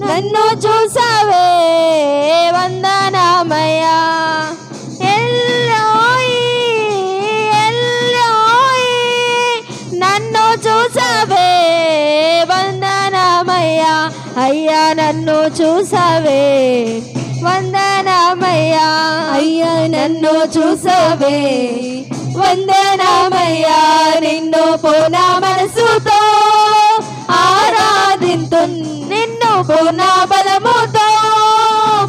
నన్ను చూసావే వందనమయ్యా. ఎల్లోయి ఎల్లోయి నన్ను చూసావే వందనమయ్యా. అయ్యా నన్ను చూసావే వందనమయ్యా. అయ్యా నన్ను చూసావే వందనమయ్యా. నిన్ను పూర్ణ మనసుతో ఆరాధింతున్, నిన్ను పూర్ణ బలముతో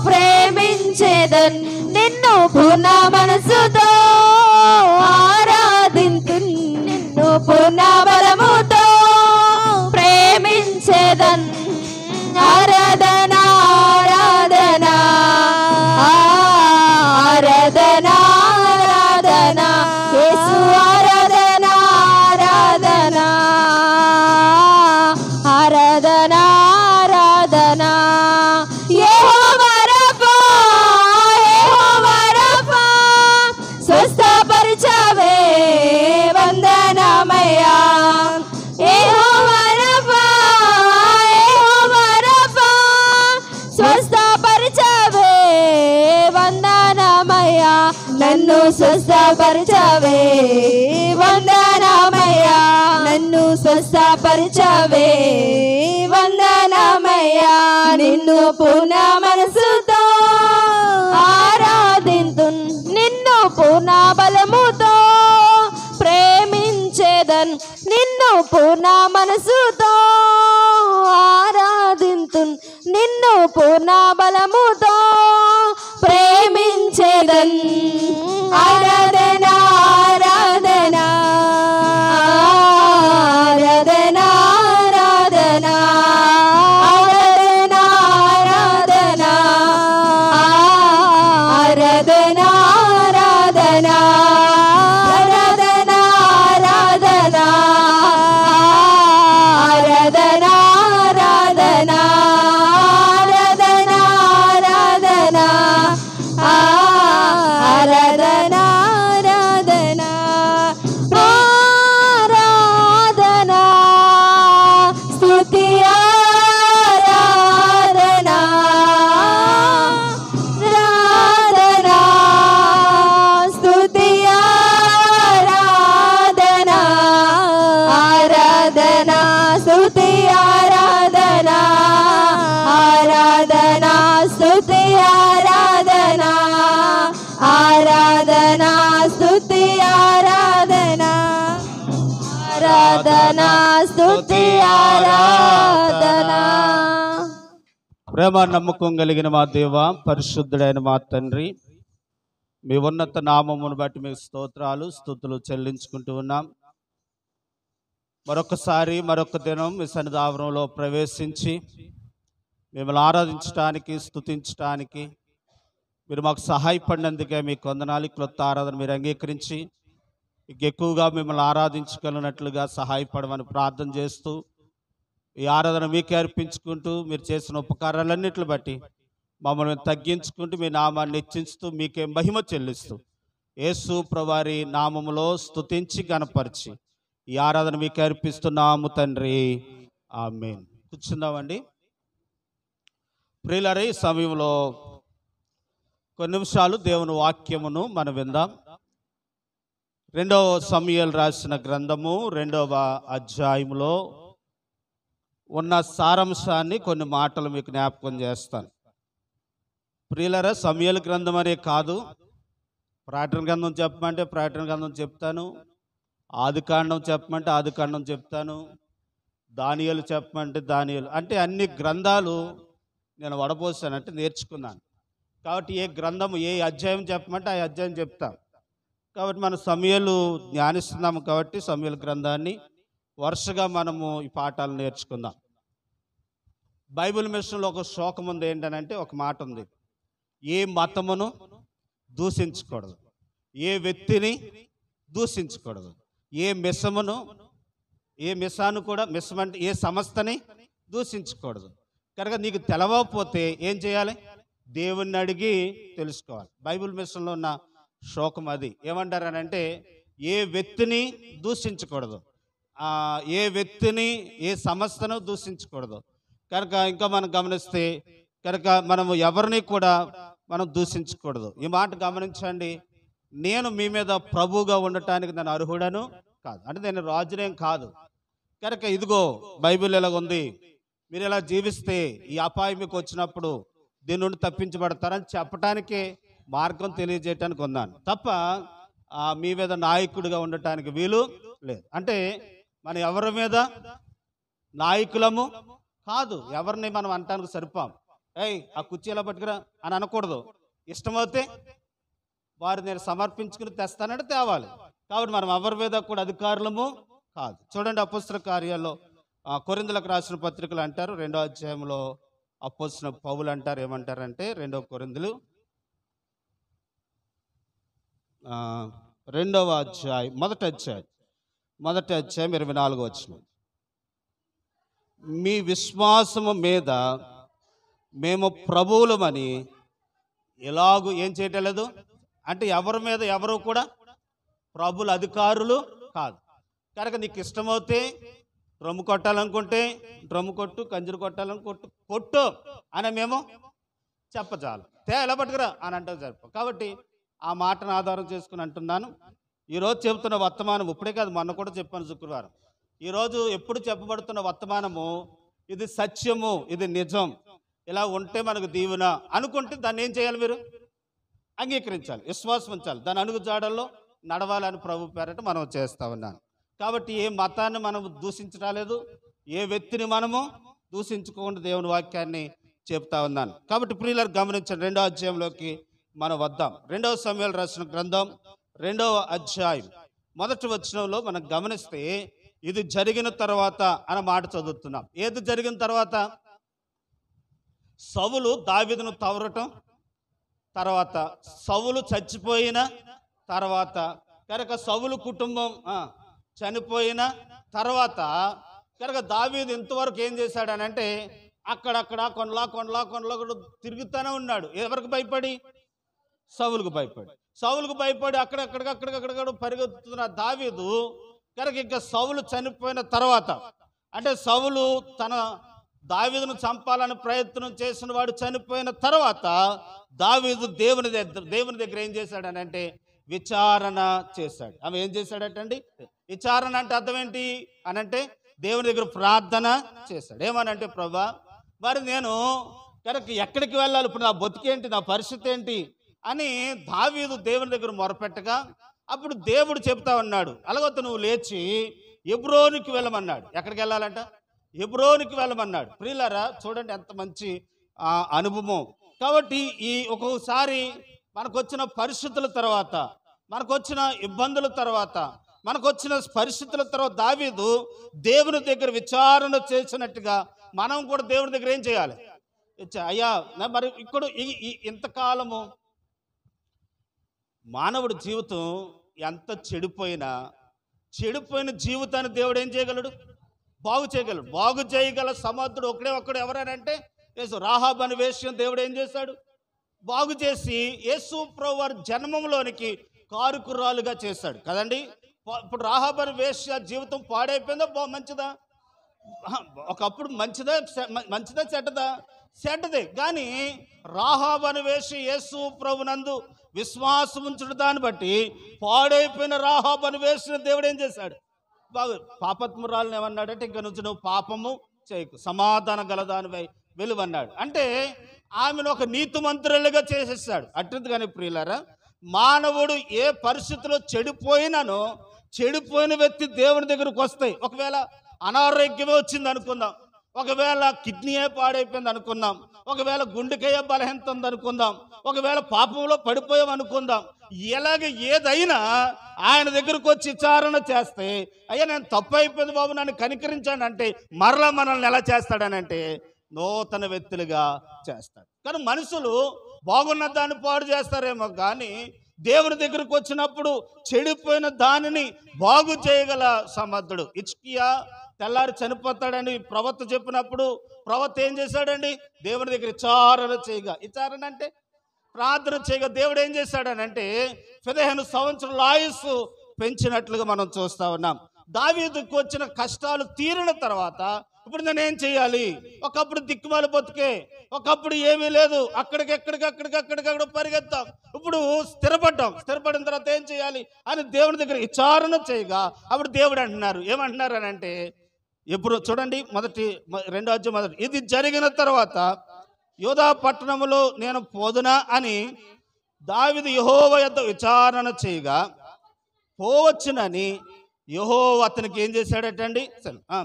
ప్రేమించేదన్, నిన్ను పూర్ణ మనసుతో ఆరాధింతున్, నిన్ను పూర్ణ బలముతో ప్రేమించేదన్. ఆరాధన ఆరాధన ఆరాధన ఆరాధన యేసు ఆరాధన ఆరాధన ఆరాధన ఆరాధన. యెహోవా రఫా యెహోవా రఫా స్వస్థపరిచావే వందనమయ్యా. యెహోవా రఫా యెహోవా రఫా స్వస్థపరిచావే వందనమయ్యా. నన్ను స్వస్థపరిచావే వందనమయ్యా. నన్ను స్వస్థపరిచావే వందనమయ్యా. నిన్ను పూర్ణ మనసుతో ఆరాధింతున్, నిన్ను పూర్ణ బలముతో ప్రేమించేదన్, నిన్ను పూర్ణ మనసుతో ఆరాధింతున్, నిన్ను పూర్ణ బలముతో ప్రేమించేదన్. ఆరాధన ఆరాధన ఆరాధన ఆరాధన ఆరాధన ఆరాధన ఆరాధన ఆరాధన ఆరాధన ఆరాధన ఆరాధన ఆరాధన ఆరాధన ఆరాధన ఆరాధన ఆరాధన ఆరాధన స్తుతి ఆరాధన ఆరాధన స్తుతి ఆరాధన ఆరాధన స్తుతి ఆరాధన ఆరాధన స్తుతి ఆరాధన ఆరాధన స్తుతి ఆరాధన ఆరాధన స్తుతి ఆరాధన. ప్రేమ నమ్మకం కలిగిన మా దేవ, పరిశుద్ధుడైన మా తండ్రి, మీ ఉన్నత నామమును బట్టి మీకు స్తోత్రాలు స్తుతులు చెల్లించుకుంటూ ఉన్నాం. మరొకసారి మరొక దినం మీ సన్నిధానంలో ప్రవేశించి మిమ్మల్ని ఆరాధించడానికి స్తుతించడానికి మీరు మాకు సహాయపడినందుకే మీకు వందనాలు. క్రొత్త ఆరాధన మీరు అంగీకరించి ఎక్కువగా మిమ్మల్ని ఆరాధించగలిగినట్లుగా సహాయపడమని ప్రార్థన చేస్తూ ఈ ఆరాధన మీకే అర్పించుకుంటూ మీరు చేసిన ఉపకారాలన్నిటిని బట్టి మమ్మల్ని తగ్గించుకుంటూ మీ నామాన్ని హెచ్చించుతూ మీకే మహిమ చెల్లిస్తూ యేసు ప్రభువారి నామములో స్తుతించి గణపరిచి ఈ ఆరాధన మీకే అర్పిస్తున్నాము తండ్రి. ఆమేన్. కూర్చుందామండి. ప్రియులారా, ఈ సమయంలో కొన్ని నిమిషాలు దేవుని వాక్యమును మనం విందాం. 2వ సమూయేలు రాసిన గ్రంథము 2వ అధ్యాయంలో ఉన్న సారాంశాన్ని కొన్ని మాటలు మీకు జ్ఞాపకం చేస్తాను. ప్రియులారా, సమూయేలు గ్రంథం అనే కాదు, ప్రకటన గ్రంథం చెప్పమంటే ప్రకటన గ్రంథం చెప్తాను, ఆదికాండం చెప్పమంటే ఆదికాండం చెప్తాను, దానియేలు చెప్పమంటే దానియేలు, అంటే అన్ని గ్రంథాలు నేను వడపోసానంటే నేర్చుకున్నాను. కాబట్టి ఏ గ్రంథము ఏ అధ్యాయం చెప్పమంటే ఆ అధ్యాయం చెప్తాను. కాబట్టి మనం సమూయేలు ధ్యానిస్తున్నాము కాబట్టి సమూయేలు గ్రంథాన్ని వరుసగా మనము ఈ పాఠాలు నేర్చుకుందాం. బైబిల్ మిషన్లో ఒక శ్లోకం ఉంది. ఏంటనంటే ఒక మాట ఉంది, ఏ మతమును దూషించకూడదు, ఏ వ్యక్తిని దూషించకూడదు, ఏ మిషాను కూడా అంటే ఏ సంస్థని దూషించకూడదు. కనుక నీకు తెలవకపోతే ఏం చేయాలి? దేవుణ్ణి అడిగి తెలుసుకోవాలి. బైబిల్ మిషన్లో ఉన్న శ్లోకం అది. ఏమంటారనంటే ఏ వ్యక్తిని దూషించకూడదు, ఏ వ్యక్తిని ఏ సంస్థను దూషించకూడదు, కనుక ఇంకా మనం గమనిస్తే కనుక మనము ఎవరిని కూడా మనం దూషించకూడదు. ఈ మాట గమనించండి. నేను మీ మీద ప్రభువుగా ఉండటానికి నేను అర్హుడను కాదు, అంటే నేను రాజునేం కాదు. కనుక ఇదిగో బైబిల్ ఇలాగ ఉంది, మీరు ఇలా జీవిస్తే ఈ అపాయం మీకు వచ్చినప్పుడు దీని నుండి తప్పించబడతారని చెప్పటానికే మార్గం తెలియజేయటానికి ఉన్నాను తప్ప మీ మీద నాయకుడిగా ఉండటానికి వీలు లేదు. అంటే మనం ఎవరి మీద నాయకులము కాదు, ఎవరిని మనం అనటానికి సరిపాం. ఏయ్ ఆ కుర్చీ ఎలా పట్టుకురా అని అనకూడదు. ఇష్టమైతే వారు నేను సమర్పించుకుని తెస్తానంటే తేవాలి. కాబట్టి మనం ఎవరి మీద కూడా అధికారులము కాదు. చూడండి అపోస్తల కార్యాల్లో కొరింథీయులకు రాసిన పత్రికలు అంటారు 2వ అధ్యాయంలో అపోస్తలుడైన పౌలు అంటారు, ఏమంటారంటే 2వ కొరింథీయులు 2వ అధ్యాయం మొదటి అధ్యాయం 24వ వచనం, మీ విశ్వాసము మీద మేము ప్రభువులమని ఎలాగూ ఏం చేయటలేదు. అంటే ఎవరి మీద ఎవరు కూడా ప్రభుల అధికారులు కాదు. కనుక నీకు ఇష్టమవుతే డ్రమ్ము కొట్టాలనుకుంటే డ్రమ్ము కొట్టు, కంజరు కొట్టాలనుకుంటూ కొట్టు అని మేము చెప్పచాలు. ఎలా పట్టుకురా అని అంటే సరిపో. కాబట్టి ఆ మాటను ఆధారం చేసుకుని అంటున్నాను. ఈరోజు చెబుతున్న వర్తమానం ఇప్పుడే కాదు, మొన్న కూడా చెప్పాను శుక్రవారం. ఈరోజు ఎప్పుడు చెప్పబడుతున్న వర్తమానము ఇది సత్యము, ఇది నిజం, ఇలా ఉంటే మనకు దీవెన అనుకుంటే దాన్ని ఏం చేయాలి? మీరు అంగీకరించాలి, విశ్వాసం ఉంచాలి, దాని అడుగుజాడల్లో నడవాలని ప్రభు పేరట మనం చేస్తా ఉన్నాను. కాబట్టి ఏ మతాన్ని మనం దూషించరాలేదు, ఏ వ్యక్తిని మనము దూషించుకోకుండా దేవుని వాక్యాన్ని చెప్తా ఉన్నాను. కాబట్టి ప్రియులారు గమనించండి, 2వ అధ్యాయంలోకి మనం వద్దాం. 2వ సమూయేలు రాసిన గ్రంథం 2వ అధ్యాయం 1వ వచనంలో మనం గమనిస్తే ఇది జరిగిన తర్వాత అన్న మాట చదువుతున్నాం. ఏది జరిగిన తర్వాత? సౌలు దావీదును తవరటం తర్వాత, సౌలు చచ్చిపోయిన తర్వాత, కనుక సౌలు కుటుంబం చనిపోయిన తర్వాత కనుక దావీదు ఇంతవరకు ఏం చేశాడనంటే అక్కడక్కడ కొండలా తిరుగుతూనే ఉన్నాడు. ఎవరికి భయపడి? సౌలుకు భయపడి అక్కడక్కడ పరిగెత్తుతున్న దావీదు కనుక ఇంకా సౌలు చనిపోయిన తర్వాత, అంటే సౌలు తన దావీదును చంపాలని ప్రయత్నం చేసిన వాడు చనిపోయిన తర్వాత దావీదు దేవుని దగ్గర ఏం చేశాడనంటే విచారణ చేశాడు. ఆమె ఏం చేశాడటండి? విచారణ అంటే అర్థం ఏంటి అనంటే దేవుని దగ్గర ప్రార్థన చేశాడు. ఏమనంటే ప్రభా మరి నేను కనుక ఎక్కడికి వెళ్ళాలి, ఇప్పుడు నా బతుకేంటి, నా పరిస్థితి ఏంటి అని దావీదు దేవుని దగ్గర మొరపెట్టగా అప్పుడు దేవుడు చెప్తా ఉన్నాడు, అలాగొద్దు నువ్వు లేచి హెబ్రోనుకి వెళ్ళమన్నాడు. ఎక్కడికి వెళ్ళాలంట? హెబ్రోనుకి వెళ్ళమన్నాడు. ప్రియులారా చూడండి ఎంత మంచి అనుభవం. కాబట్టి ఈ ఒక్కొక్కసారి మనకు వచ్చిన పరిస్థితుల తర్వాత, మనకు వచ్చిన ఇబ్బందుల తర్వాత, మనకు వచ్చిన పరిస్థితుల తర్వాత దావీదు దేవుని దగ్గర విచారణ చేసినట్టుగా మనం కూడా దేవుని దగ్గర ఏం చేయాలి? అయ్యా మరి ఇక్కడ ఇంతకాలము మానవుడి జీవితం ఎంత చెడిపోయిన జీవితాన్ని దేవుడు ఏం చేయగలడు? బాగు చేయగలడు. బాగు చేయగల సమర్థుడు ఒక్కడు ఎవరనంటే యేసు. రాహాబు అనే వేశ్యం దేవుడు ఏం చేశాడు? బాగు చేసి యేసు ప్రభువారి జన్మంలోనికి కారుకుర్రాలుగా చేశాడు కదండి. ఇప్పుడు రాహాబు అనే వేశ్య జీవితం పాడైపోయిందా మంచిదా? ఒకప్పుడు మంచిదా చెడ్డదా? చెడ్డదే. కానీ రాహాబు అనే వేశ్య యేసు ప్రభునందు విశ్వాసం ఉంచడం దాన్ని బట్టి పాడైపోయిన రాహాబు అనే వేశ్యను దేవుడు ఏం చేశాడు? బాగు పాపత్మురాలను ఏమన్నాడంటే ఇంకా నుంచి నువ్వు పాపము చేయకు, సమాధానం గలదానివై వెలువన్నాడు. అంటే ఆమెను ఒక నీతిమంతురాలుగా చేసేసాడు. అట్టింది. ప్రియులారా మానవుడు ఏ పరిస్థితిలో చెడిపోయినానో చెడిపోయిన వ్యక్తి దేవుని దగ్గరకు వస్తాయి. ఒకవేళ అనారోగ్యమే వచ్చింది అనుకుందాం, ఒకవేళ కిడ్నీయే పాడైపోయింది అనుకుందాం, ఒకవేళ గుండెకాయ బలహీనత ఉంది అనుకుందాం, ఒకవేళ పాపంలో పడిపోయాం అనుకుందాం, ఎలాగ ఏదైనా ఆయన దగ్గరకు వచ్చి విచారణ చేస్తే అయ్యా నేను తప్పు అయిపోయింది బాబు నన్ను కనికరించాను అంటే మరలా మనల్ని ఎలా చేస్తాడనంటే నూతన వ్యక్తులుగా చేస్తాడు. కానీ మనుషులు బాగున్న దాన్ని పాడు చేస్తారేమో కానీ దేవుని దగ్గరకు వచ్చినప్పుడు చెడిపోయిన దానిని బాగు చేయగల సమర్థుడు. హిజ్కియా తెల్లారి చనిపోతాడని ప్రవక్త చెప్పినప్పుడు ప్రవక్త ఏం చేశాడండి? దేవుని దగ్గర విచారణ అంటే ప్రార్థన చేయగా దేవుడు ఏం చేశాడనంటే 15 సంవత్సరాల ఆయుస్సు పెంచినట్లుగా మనం చూస్తా ఉన్నాం. దావీదుకు వచ్చిన కష్టాలు తీరిన తర్వాత ఇప్పుడు నేనేం చేయాలి? ఒకప్పుడు దిక్కుమాల బతుకే, ఒకప్పుడు ఏమీ లేదు, అక్కడికక్కడ పరిగెత్తాం. ఇప్పుడు స్థిరపడిన తర్వాత ఏం చేయాలి అని దేవుని దగ్గర విచారణ చేయగా అప్పుడు దేవుడు ఏమంటున్నారు అని అంటే, ఎప్పుడు చూడండి రెండో అధ్యాయం మొదటి, ఇది జరిగిన తర్వాత యోధా పట్టణములో నేను పోదునా అని దావీదు యెహోవా యొద్ద విచారణ చేయగా పోవచ్చునని యెహోవా అతనికి ఏం చేశాడటండి?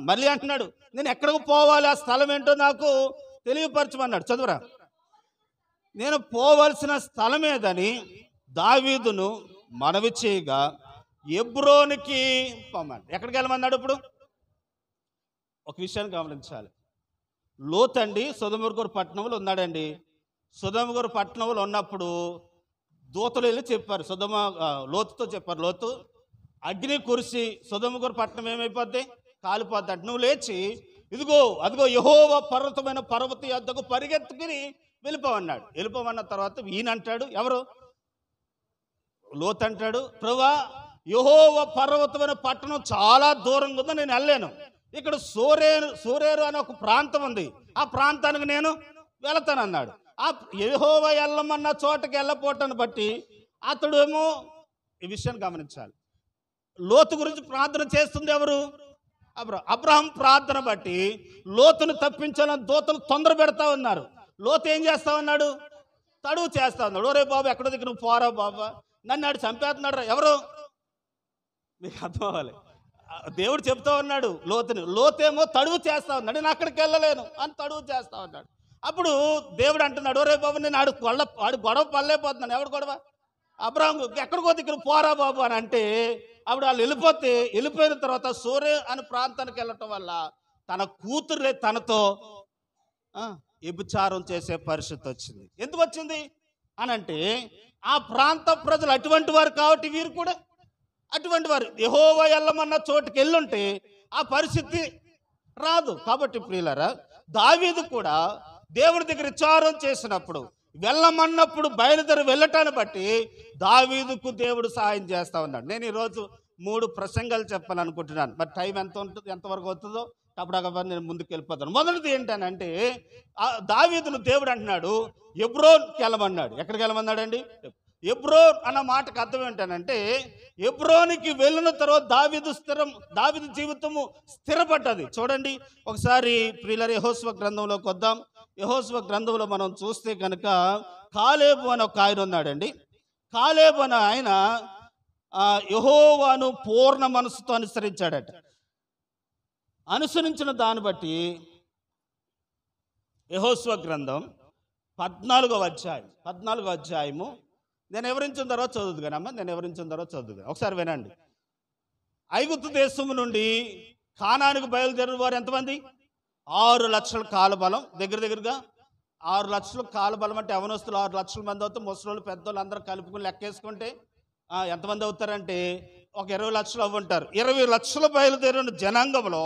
మళ్ళీ అంటున్నాడు, నేను ఎక్కడికి పోవాలి, ఆ స్థలం ఏంటో నాకు తెలియపరచమన్నాడు. చదువురా. నేను పోవలసిన స్థలం ఏదని దావీదును మనవి చేయగా హెబ్రోనుకి పొమ్మన్నాడు. ఎక్కడికి వెళ్ళమన్నాడు? ఇప్పుడు ఒక విషయాన్ని గమనించాలి. లోతండి సొదొమ పట్టణంలో ఉన్నాడండి. సొదొమ పట్టణంలో ఉన్నప్పుడు దూతలు వెళ్ళి చెప్పారు, లోతుతో చెప్పారు, లోతు అగ్ని కురిసి సొదొమ పట్టణం ఏమైపోద్ది? కాలిపోద్ది అంటే నువ్వు లేచి అదిగో యెహోవా పర్వత యొద్దకు పరిగెత్తుకుని వెళ్ళిపోమన్న తర్వాత ఈయనంటాడు, ఎవరు? లోతు అంటాడు, ప్రభువా యెహోవా పర్వతమైన పట్టణం చాలా దూరంగా ఉందో నేను వెళ్ళలేను. ఇక్కడ సోరేరు అనే ఒక ప్రాంతం ఉంది, ఆ ప్రాంతానికి నేను వెళతానన్నాడు. ఆ యెహోవా వెళ్ళమన్న చోటకి వెళ్ళపోవటాన్ని బట్టి అతడు ఏమో ఈ విషయాన్ని గమనించాలి. లోతు గురించి ప్రార్థన చేస్తుంది ఎవరు? అబ్రహాం ప్రార్థన బట్టి లోతును తప్పించాలని దూతలు తొందర పెడతా ఉన్నారు. లోతు ఏం చేస్తా ఉన్నాడు? తడువు చేస్తా ఉన్నాడు. ఓరే బాబు, ఎక్కడో దగ్గర నువ్వు పోరా బాబా, నన్ను ఆడు చంపేస్తున్నాడు రా. ఎవరు? మీకు అర్థం అవ్వాలి. దేవుడు చెప్తా ఉన్నాడు లోతేమో తడువు చేస్తా ఉన్నాడు, నేను అక్కడికి వెళ్ళలేను అని తడువు చేస్తా ఉన్నాడు. అప్పుడు దేవుడు అంటున్నాడు, ఒరే బాబు, నేను ఆడు గొడవ పడలేకపోతున్నాను. ఎవడు గొడవ? అబ్రహాం ఎక్కడికో దగ్గర పోరా బాబు అని అంటే, అప్పుడు వాళ్ళు వెళ్ళిపోయిన తర్వాత సోరే అనే ప్రాంతానికి వెళ్ళటం వల్ల తన కూతురే తనతో వ్యభిచారం చేసే పరిస్థితి వచ్చింది. ఎందుకు వచ్చింది అని అంటే, ఆ ప్రాంత ప్రజలు అటువంటి వారు కాబట్టి వీరు కూడా అటువంటి వారు. యెహోవా వెళ్ళమన్న చోటుకి వెళ్ళుంటే ఆ పరిస్థితి రాదు. కాబట్టి ప్రియులారా, దావీదు కూడా దేవుడి దగ్గర విచారం చేసినప్పుడు, వెళ్ళమన్నప్పుడు బయలుదేరి వెళ్ళటాన్ని బట్టి దావీదుకు దేవుడు సహాయం చేస్తా ఉన్నాడు. నేను ఈరోజు 3 ప్రసంగాలు చెప్పాలనుకుంటున్నాను. మరి టైం ఎంతవరకు అవుతుందో అప్పుడు నేను ముందుకు వెళ్ళిపోతాను. మొదటిది ఏంటనంటే, దావీదును దేవుడు అంటున్నాడు హెబ్రోన్కి వెళ్ళమన్నాడు. ఎక్కడికి వెళ్ళమన్నాడండి? హెబ్రోన్ అన్న మాటకు అర్థం ఏంటనంటే, హెబ్రోనికి వెళ్ళిన తర్వాత దావీదు జీవితము స్థిరపడ్డది. చూడండి ఒకసారి ప్రియులారా, యెహోషువ గ్రంథంలోకి వద్దాం. యెహోషువ గ్రంథంలో మనం చూస్తే కనుక కాలేబు అని ఒక ఆయన ఉన్నాడండి. కాలేబు అని ఆయన యెహోవాను పూర్ణ మనసుతో అనుసరించాడట. అనుసరించిన దాన్ని బట్టి యెహోషువ గ్రంథం 14వ అధ్యాయము నేను వివరించిన తర్వాత చదువుదుగానమ్మా. ఒకసారి వినండి. ఐగుప్తు దేశము నుండి కానానికి బయలుదేరిన వారు ఎంతమంది? 6 లక్షల కాలబలం. దగ్గరగా 6 లక్షల కాలబలం అంటే యవనస్తులు 6 లక్షల మంది అవుతారు. ముసలోళ్ళు పెద్దోళ్ళు అందరూ కలుపుకుని లెక్కేసుకుంటే ఎంతమంది అవుతారంటే ఒక 20 లక్షలు అవ్వంటారు. 20 లక్షలు బయలుదేరిన జనాంగంలో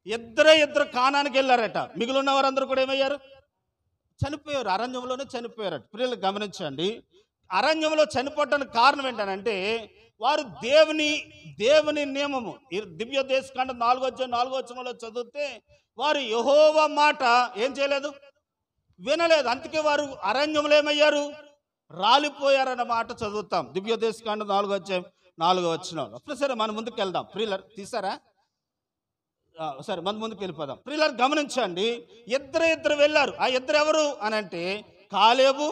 ఇద్దరు కానానికి వెళ్ళారట. మిగిలిన వారందరూ కూడా ఏమయ్యారు? చనిపోయారు. అరణ్యంలోనే చనిపోయారట. ప్రియులు గమనించండి, అరణ్యంలో చనిపోవడానికి కారణం ఏంటనంటే, వారు దేవుని నియమము దివ్య దేశకాండం 4వ వచనంలో చదివితే వారు యెహోవా మాట ఏం చేయలేదు, వినలేదు. అందుకే వారు అరణ్యంలో ఏమయ్యారు? రాలిపోయారన్న మాట చదువుతాం. దివ్య దేశకాండం 4వ వచనంలో. సరే, మనం ముందుకు వెళ్దాం. ప్రియులర్ తీసారా? సరే, మన ముందుకు వెళ్ళిపోదాం. ప్రియులర్ గమనించండి, ఇద్దరు వెళ్ళారు. ఆ ఇద్దరు ఎవరు అని అంటే కాలేబు,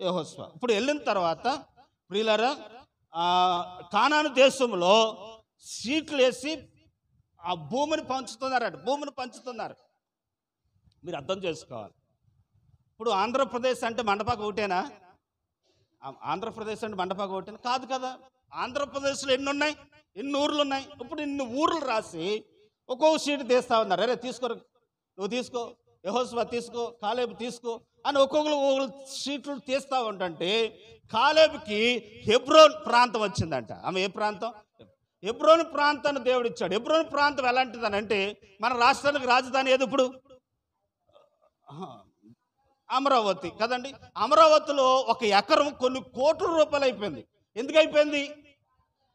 యెహోషువ. ఇప్పుడు వెళ్ళిన తర్వాత ప్రియులరా, కానాను దేశంలో సీట్లు వేసి ఆ భూమిని పంచుతున్నారు. మీరు అర్థం చేసుకోవాలి. ఇప్పుడు ఆంధ్రప్రదేశ్ అంటే మండపాక ఒకటేనా? కాదు కదా. ఆంధ్రప్రదేశ్లో ఎన్ని ఊర్లు ఉన్నాయి? ఇప్పుడు ఇన్ని ఊర్లు రాసి ఒక్కొక్క సీటు తీస్తా ఉన్నారు. అరే నువ్వు తీసుకో, యెహోషువ తీసుకో, కాలేబు తీసుకో అని ఒక్కొక్కరు సీట్లు తీస్తూ ఉంటుంటే కాలేబుకి హెబ్రోన్ ప్రాంతం వచ్చిందంట. ఆమె ఏ ప్రాంతం? హెబ్రోన్ ప్రాంతాన్ని దేవుడు ఇచ్చాడు. హెబ్రోన్ ప్రాంతం ఎలాంటిదని అంటే, మన రాష్ట్రానికి రాజధాని ఏది ఇప్పుడు? అమరావతి కదండి. అమరావతిలో ఒక ఎకరం కొన్ని కోట్ల రూపాయలు అయిపోయింది. ఎందుకు అయిపోయింది?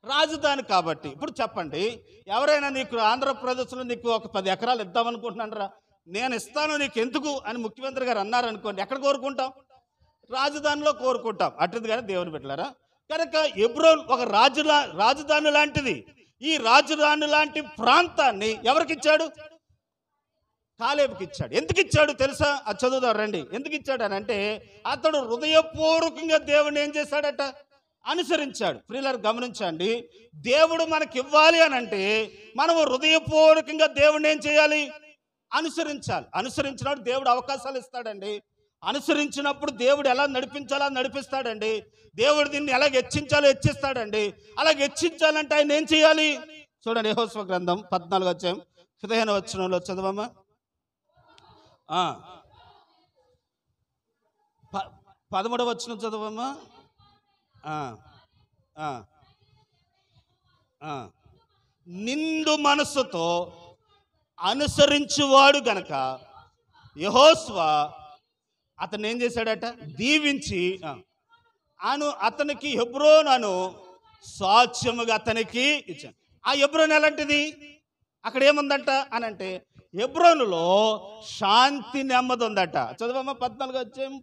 రాజధాని కాబట్టి. ఇప్పుడు చెప్పండి, ఎవరైనా నీకు ఆంధ్రప్రదేశ్లో నీకు ఒక 10 ఎకరాలు ఇద్దామనుకుంటున్నారా? నేను ఇస్తాను నీకు ఎందుకు అని ముఖ్యమంత్రి గారు అన్నారు అనుకోండి, ఎక్కడ కోరుకుంటాం? రాజధానిలో కోరుకుంటాం. అట్టిది కానీ దేవుని పెట్టారా కనుక హెబ్రోన్ ఒక రాజధాని లాంటిది. ఈ రాజధాని లాంటి ప్రాంతాన్ని ఎవరికి ఇచ్చాడు? కాలేబుకి ఇచ్చాడు. ఎందుకు ఇచ్చాడు తెలుసా? అది చదువుదాం రండి. ఎందుకు ఇచ్చాడు అని అంటే, అతడు హృదయపూర్వకంగా దేవుని ఏం చేశాడట? అనుసరించాడు. ప్రియులారా గమనించండి, దేవుడు మనకి ఇవ్వాలి అని అంటే మనము హృదయపూర్వకంగా దేవుని ఏం చేయాలి? అనుసరించాలి. అనుసరించినప్పుడు దేవుడు అవకాశాలు ఇస్తాడండి. అనుసరించినప్పుడు దేవుడు ఎలా నడిపించాలో నడిపిస్తాడండి. దేవుడు దీన్ని ఎలా హెచ్చించాలో హెచ్చిస్తాడండి. అలా హెచ్చించాలంటే ఆయన ఏం చేయాలి? చూడండి, యెహోషువ గ్రంథం 14:15 చదవమ్మా. 13 చదవమ్మా. నిండు మనస్సుతో అనుసరించువాడు గనక యెహోషువ అతను ఏం చేశాడట? దీవించి అతనికి హెబ్రోను సాక్ష్యముగా అతనికి ఇచ్చాను. ఆ హెబ్రోన్ ఎలాంటిది? అక్కడ ఏముందంట అని అంటే, హెబ్రోనులో శాంతి నెమ్మది ఉందట. చదవమ్మా 14:15.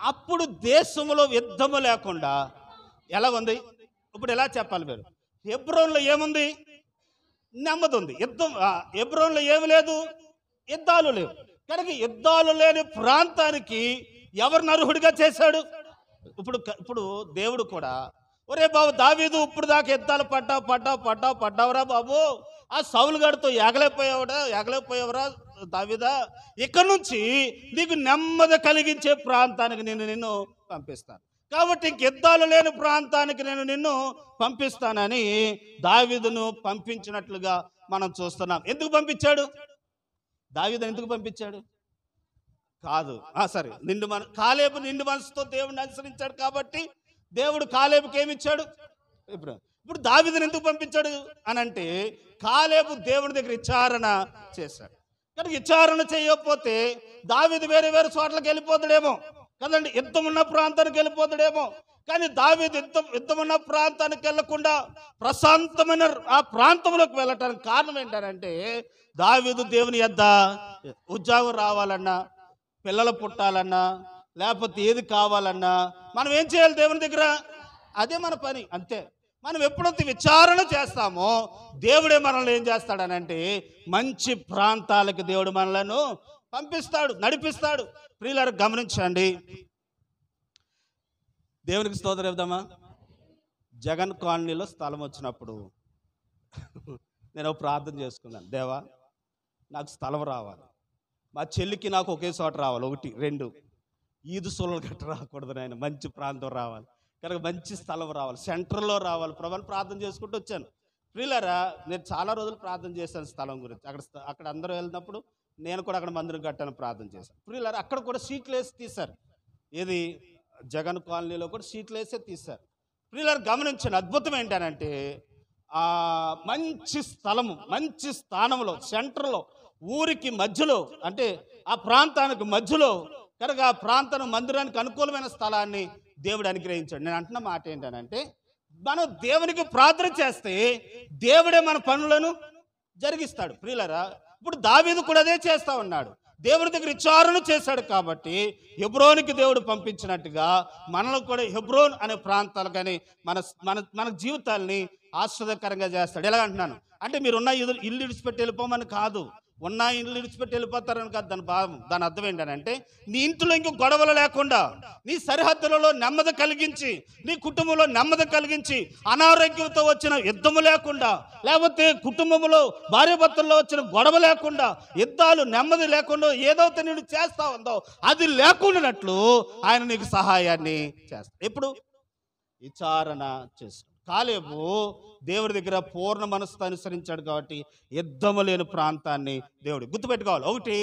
అప్పుడు దేశంలో యుద్ధము లేకుండా ఎలా ఉంది? ఇప్పుడు ఎలా చెప్పాలి మీరు? హెబ్రోన్లో ఏముంది? నెమ్మది ఉంది. హెబ్రోన్లో ఏమి లేదు? యుద్ధాలు లేవు. కనుక యుద్ధాలు లేని ప్రాంతానికి ఎవరిని అర్హుడిగా చేశాడు? ఇప్పుడు దేవుడు కూడా, ఒరే బాబు దావీదు, ఇప్పుడు దాకా యుద్ధాలు పడ్డావురా బాబు, ఆ సౌలు గారితో ఏగలేకపోయావురా దావీదా, ఇక్కడ నుంచి నీకు నెమ్మది కలిగించే ప్రాంతానికి నిన్ను పంపిస్తాను. కాబట్టి యుద్ధాలు లేని ప్రాంతానికి నేను నిన్ను పంపిస్తానని దావీదును పంపించినట్లుగా మనం చూస్తున్నాం. ఎందుకు పంపించాడు? దావీదును ఎందుకు పంపించాడు? కాదు, సరే, కాలేబు నిండు మనసుతో దేవుడిని అనుసరించాడు కాబట్టి దేవుడు కాలేబుకి ఏమి ఇచ్చాడు? ఇప్పుడు దావీదును ఎందుకు పంపించాడు అని అంటే, కాలేబు దేవుని దగ్గర విచారణ చేశాడు. కనుక విచారణ చేయకపోతే దావీదు వేరే చోట్లకి వెళ్ళిపోతాడేమో కదండి, యుద్ధం ఉన్న ప్రాంతానికి వెళ్ళిపోతాడేమో. కానీ దావీదు యుద్ధం ఉన్న ప్రాంతానికి వెళ్లకుండా ప్రశాంతమైన ఆ ప్రాంతంలోకి వెళ్ళటానికి కారణం ఏంటంటే, దావీదు దేవుని యొద్ద ఉద్యోగం రావాలన్నా, పిల్లలు పుట్టాలన్నా, లేకపోతే ఏది కావాలన్నా మనం ఏం చేయాలి? దేవుని దగ్గర అదే మన పని, అంతే. మనం ఎప్పుడైతే విచారణ చేస్తామో దేవుడే మనల్ని ఏం చేస్తాడనంటే మంచి ప్రాంతాలకు దేవుడు మనలను పంపిస్తాడు, నడిపిస్తాడు. ప్రియులారా గమనించండి, దేవునికి స్తోత్రం చెప్దామా. జగన్ కాలనీలో స్థలం వచ్చినప్పుడు నేను ప్రార్థన చేసుకున్నాను, దేవా నాకు స్థలం రావాలి, మా చెల్లికి నాకు ఒకే చోట రావాలి, 1 2 ఈదు సోలలు గట్ట రాకూడదు నాయన, మంచి ప్రాంతం రావాలి, కనుక మంచి స్థలం రావాలి, సెంటర్లో రావాలి ప్రభువుని ప్రార్థన చేసుకుంటూ వచ్చాను. ప్రియులారా నేను చాలా రోజులు ప్రార్థన చేశాను స్థలం గురించి. అక్కడ అందరూ వెళ్ళినప్పుడు నేను కూడా అక్కడ మందిరం కట్టాను, ప్రార్థన చేశాను. ప్రియులారా అక్కడ కూడా సీట్లు వేసి తీశారు. ఏది జగన్ కాలనీలో కూడా సీట్లు వేసే తీశారు. ప్రియులారా గమనించండి, అద్భుతం ఏంటనంటే మంచి స్థలము, మంచి స్థానంలో, సెంటర్లో, ఊరికి మధ్యలో, అంటే ఆ ప్రాంతానికి మధ్యలో, కనుక ఆ ప్రాంతం మందిరానికి అనుకూలమైన స్థలాన్ని దేవుడు అనుగ్రహించాడు. నేను అంటున్న మాట ఏంటనంటే, మనం దేవునికి ప్రార్థన చేస్తే దేవుడే మన పనులను జరిగిస్తాడు. ప్రియులారా ఇప్పుడు దావీదు కూడా అదే చేస్తా ఉన్నాడు, దేవుని దగ్గర విచారణ చేశాడు కాబట్టి హెబ్రోనుకి దేవుడు పంపించినట్టుగా మనలో కూడా హెబ్రోన్ అనే ప్రాంతాలు కానీ మన జీవితాల్ని ఆస్వాదకరంగా చేస్తాడు. ఎలా అంటున్నాను అంటే, మీరున్న ఇల్లు విడిచిపెట్టి వెళ్ళిపోమని కాదు, ఉన్న ఇల్లు విడిచిపెట్టి వెళ్ళిపోతారని కాదు దాని భావం. దాని అర్థం ఏంటంటే, నీ ఇంట్లో ఇంకో గొడవలు లేకుండా, నీ సరిహద్దులలో నెమ్మది కలిగించి, నీ కుటుంబంలో నెమ్మది కలిగించి, అనారోగ్యంతో వచ్చిన యుద్ధము లేకుండా, లేకపోతే కుటుంబంలో భార్యాభర్తల్లో వచ్చిన గొడవ లేకుండా, యుద్ధాలు నెమ్మది లేకుండా ఏదైతే నేను చేస్తా ఉందో అది లేకుండానట్లు ఆయన నీకు సహాయాన్ని చేస్తాడు. ఎప్పుడు? విచారణ చేస్తాడు. కాలేబు దేవుడి దగ్గర పూర్ణ మనసుతో అనుసరించాడు కాబట్టి యుద్ధము లేని ప్రాంతాన్ని దేవుడు గుర్తుపెట్టుకోవాలి. 1,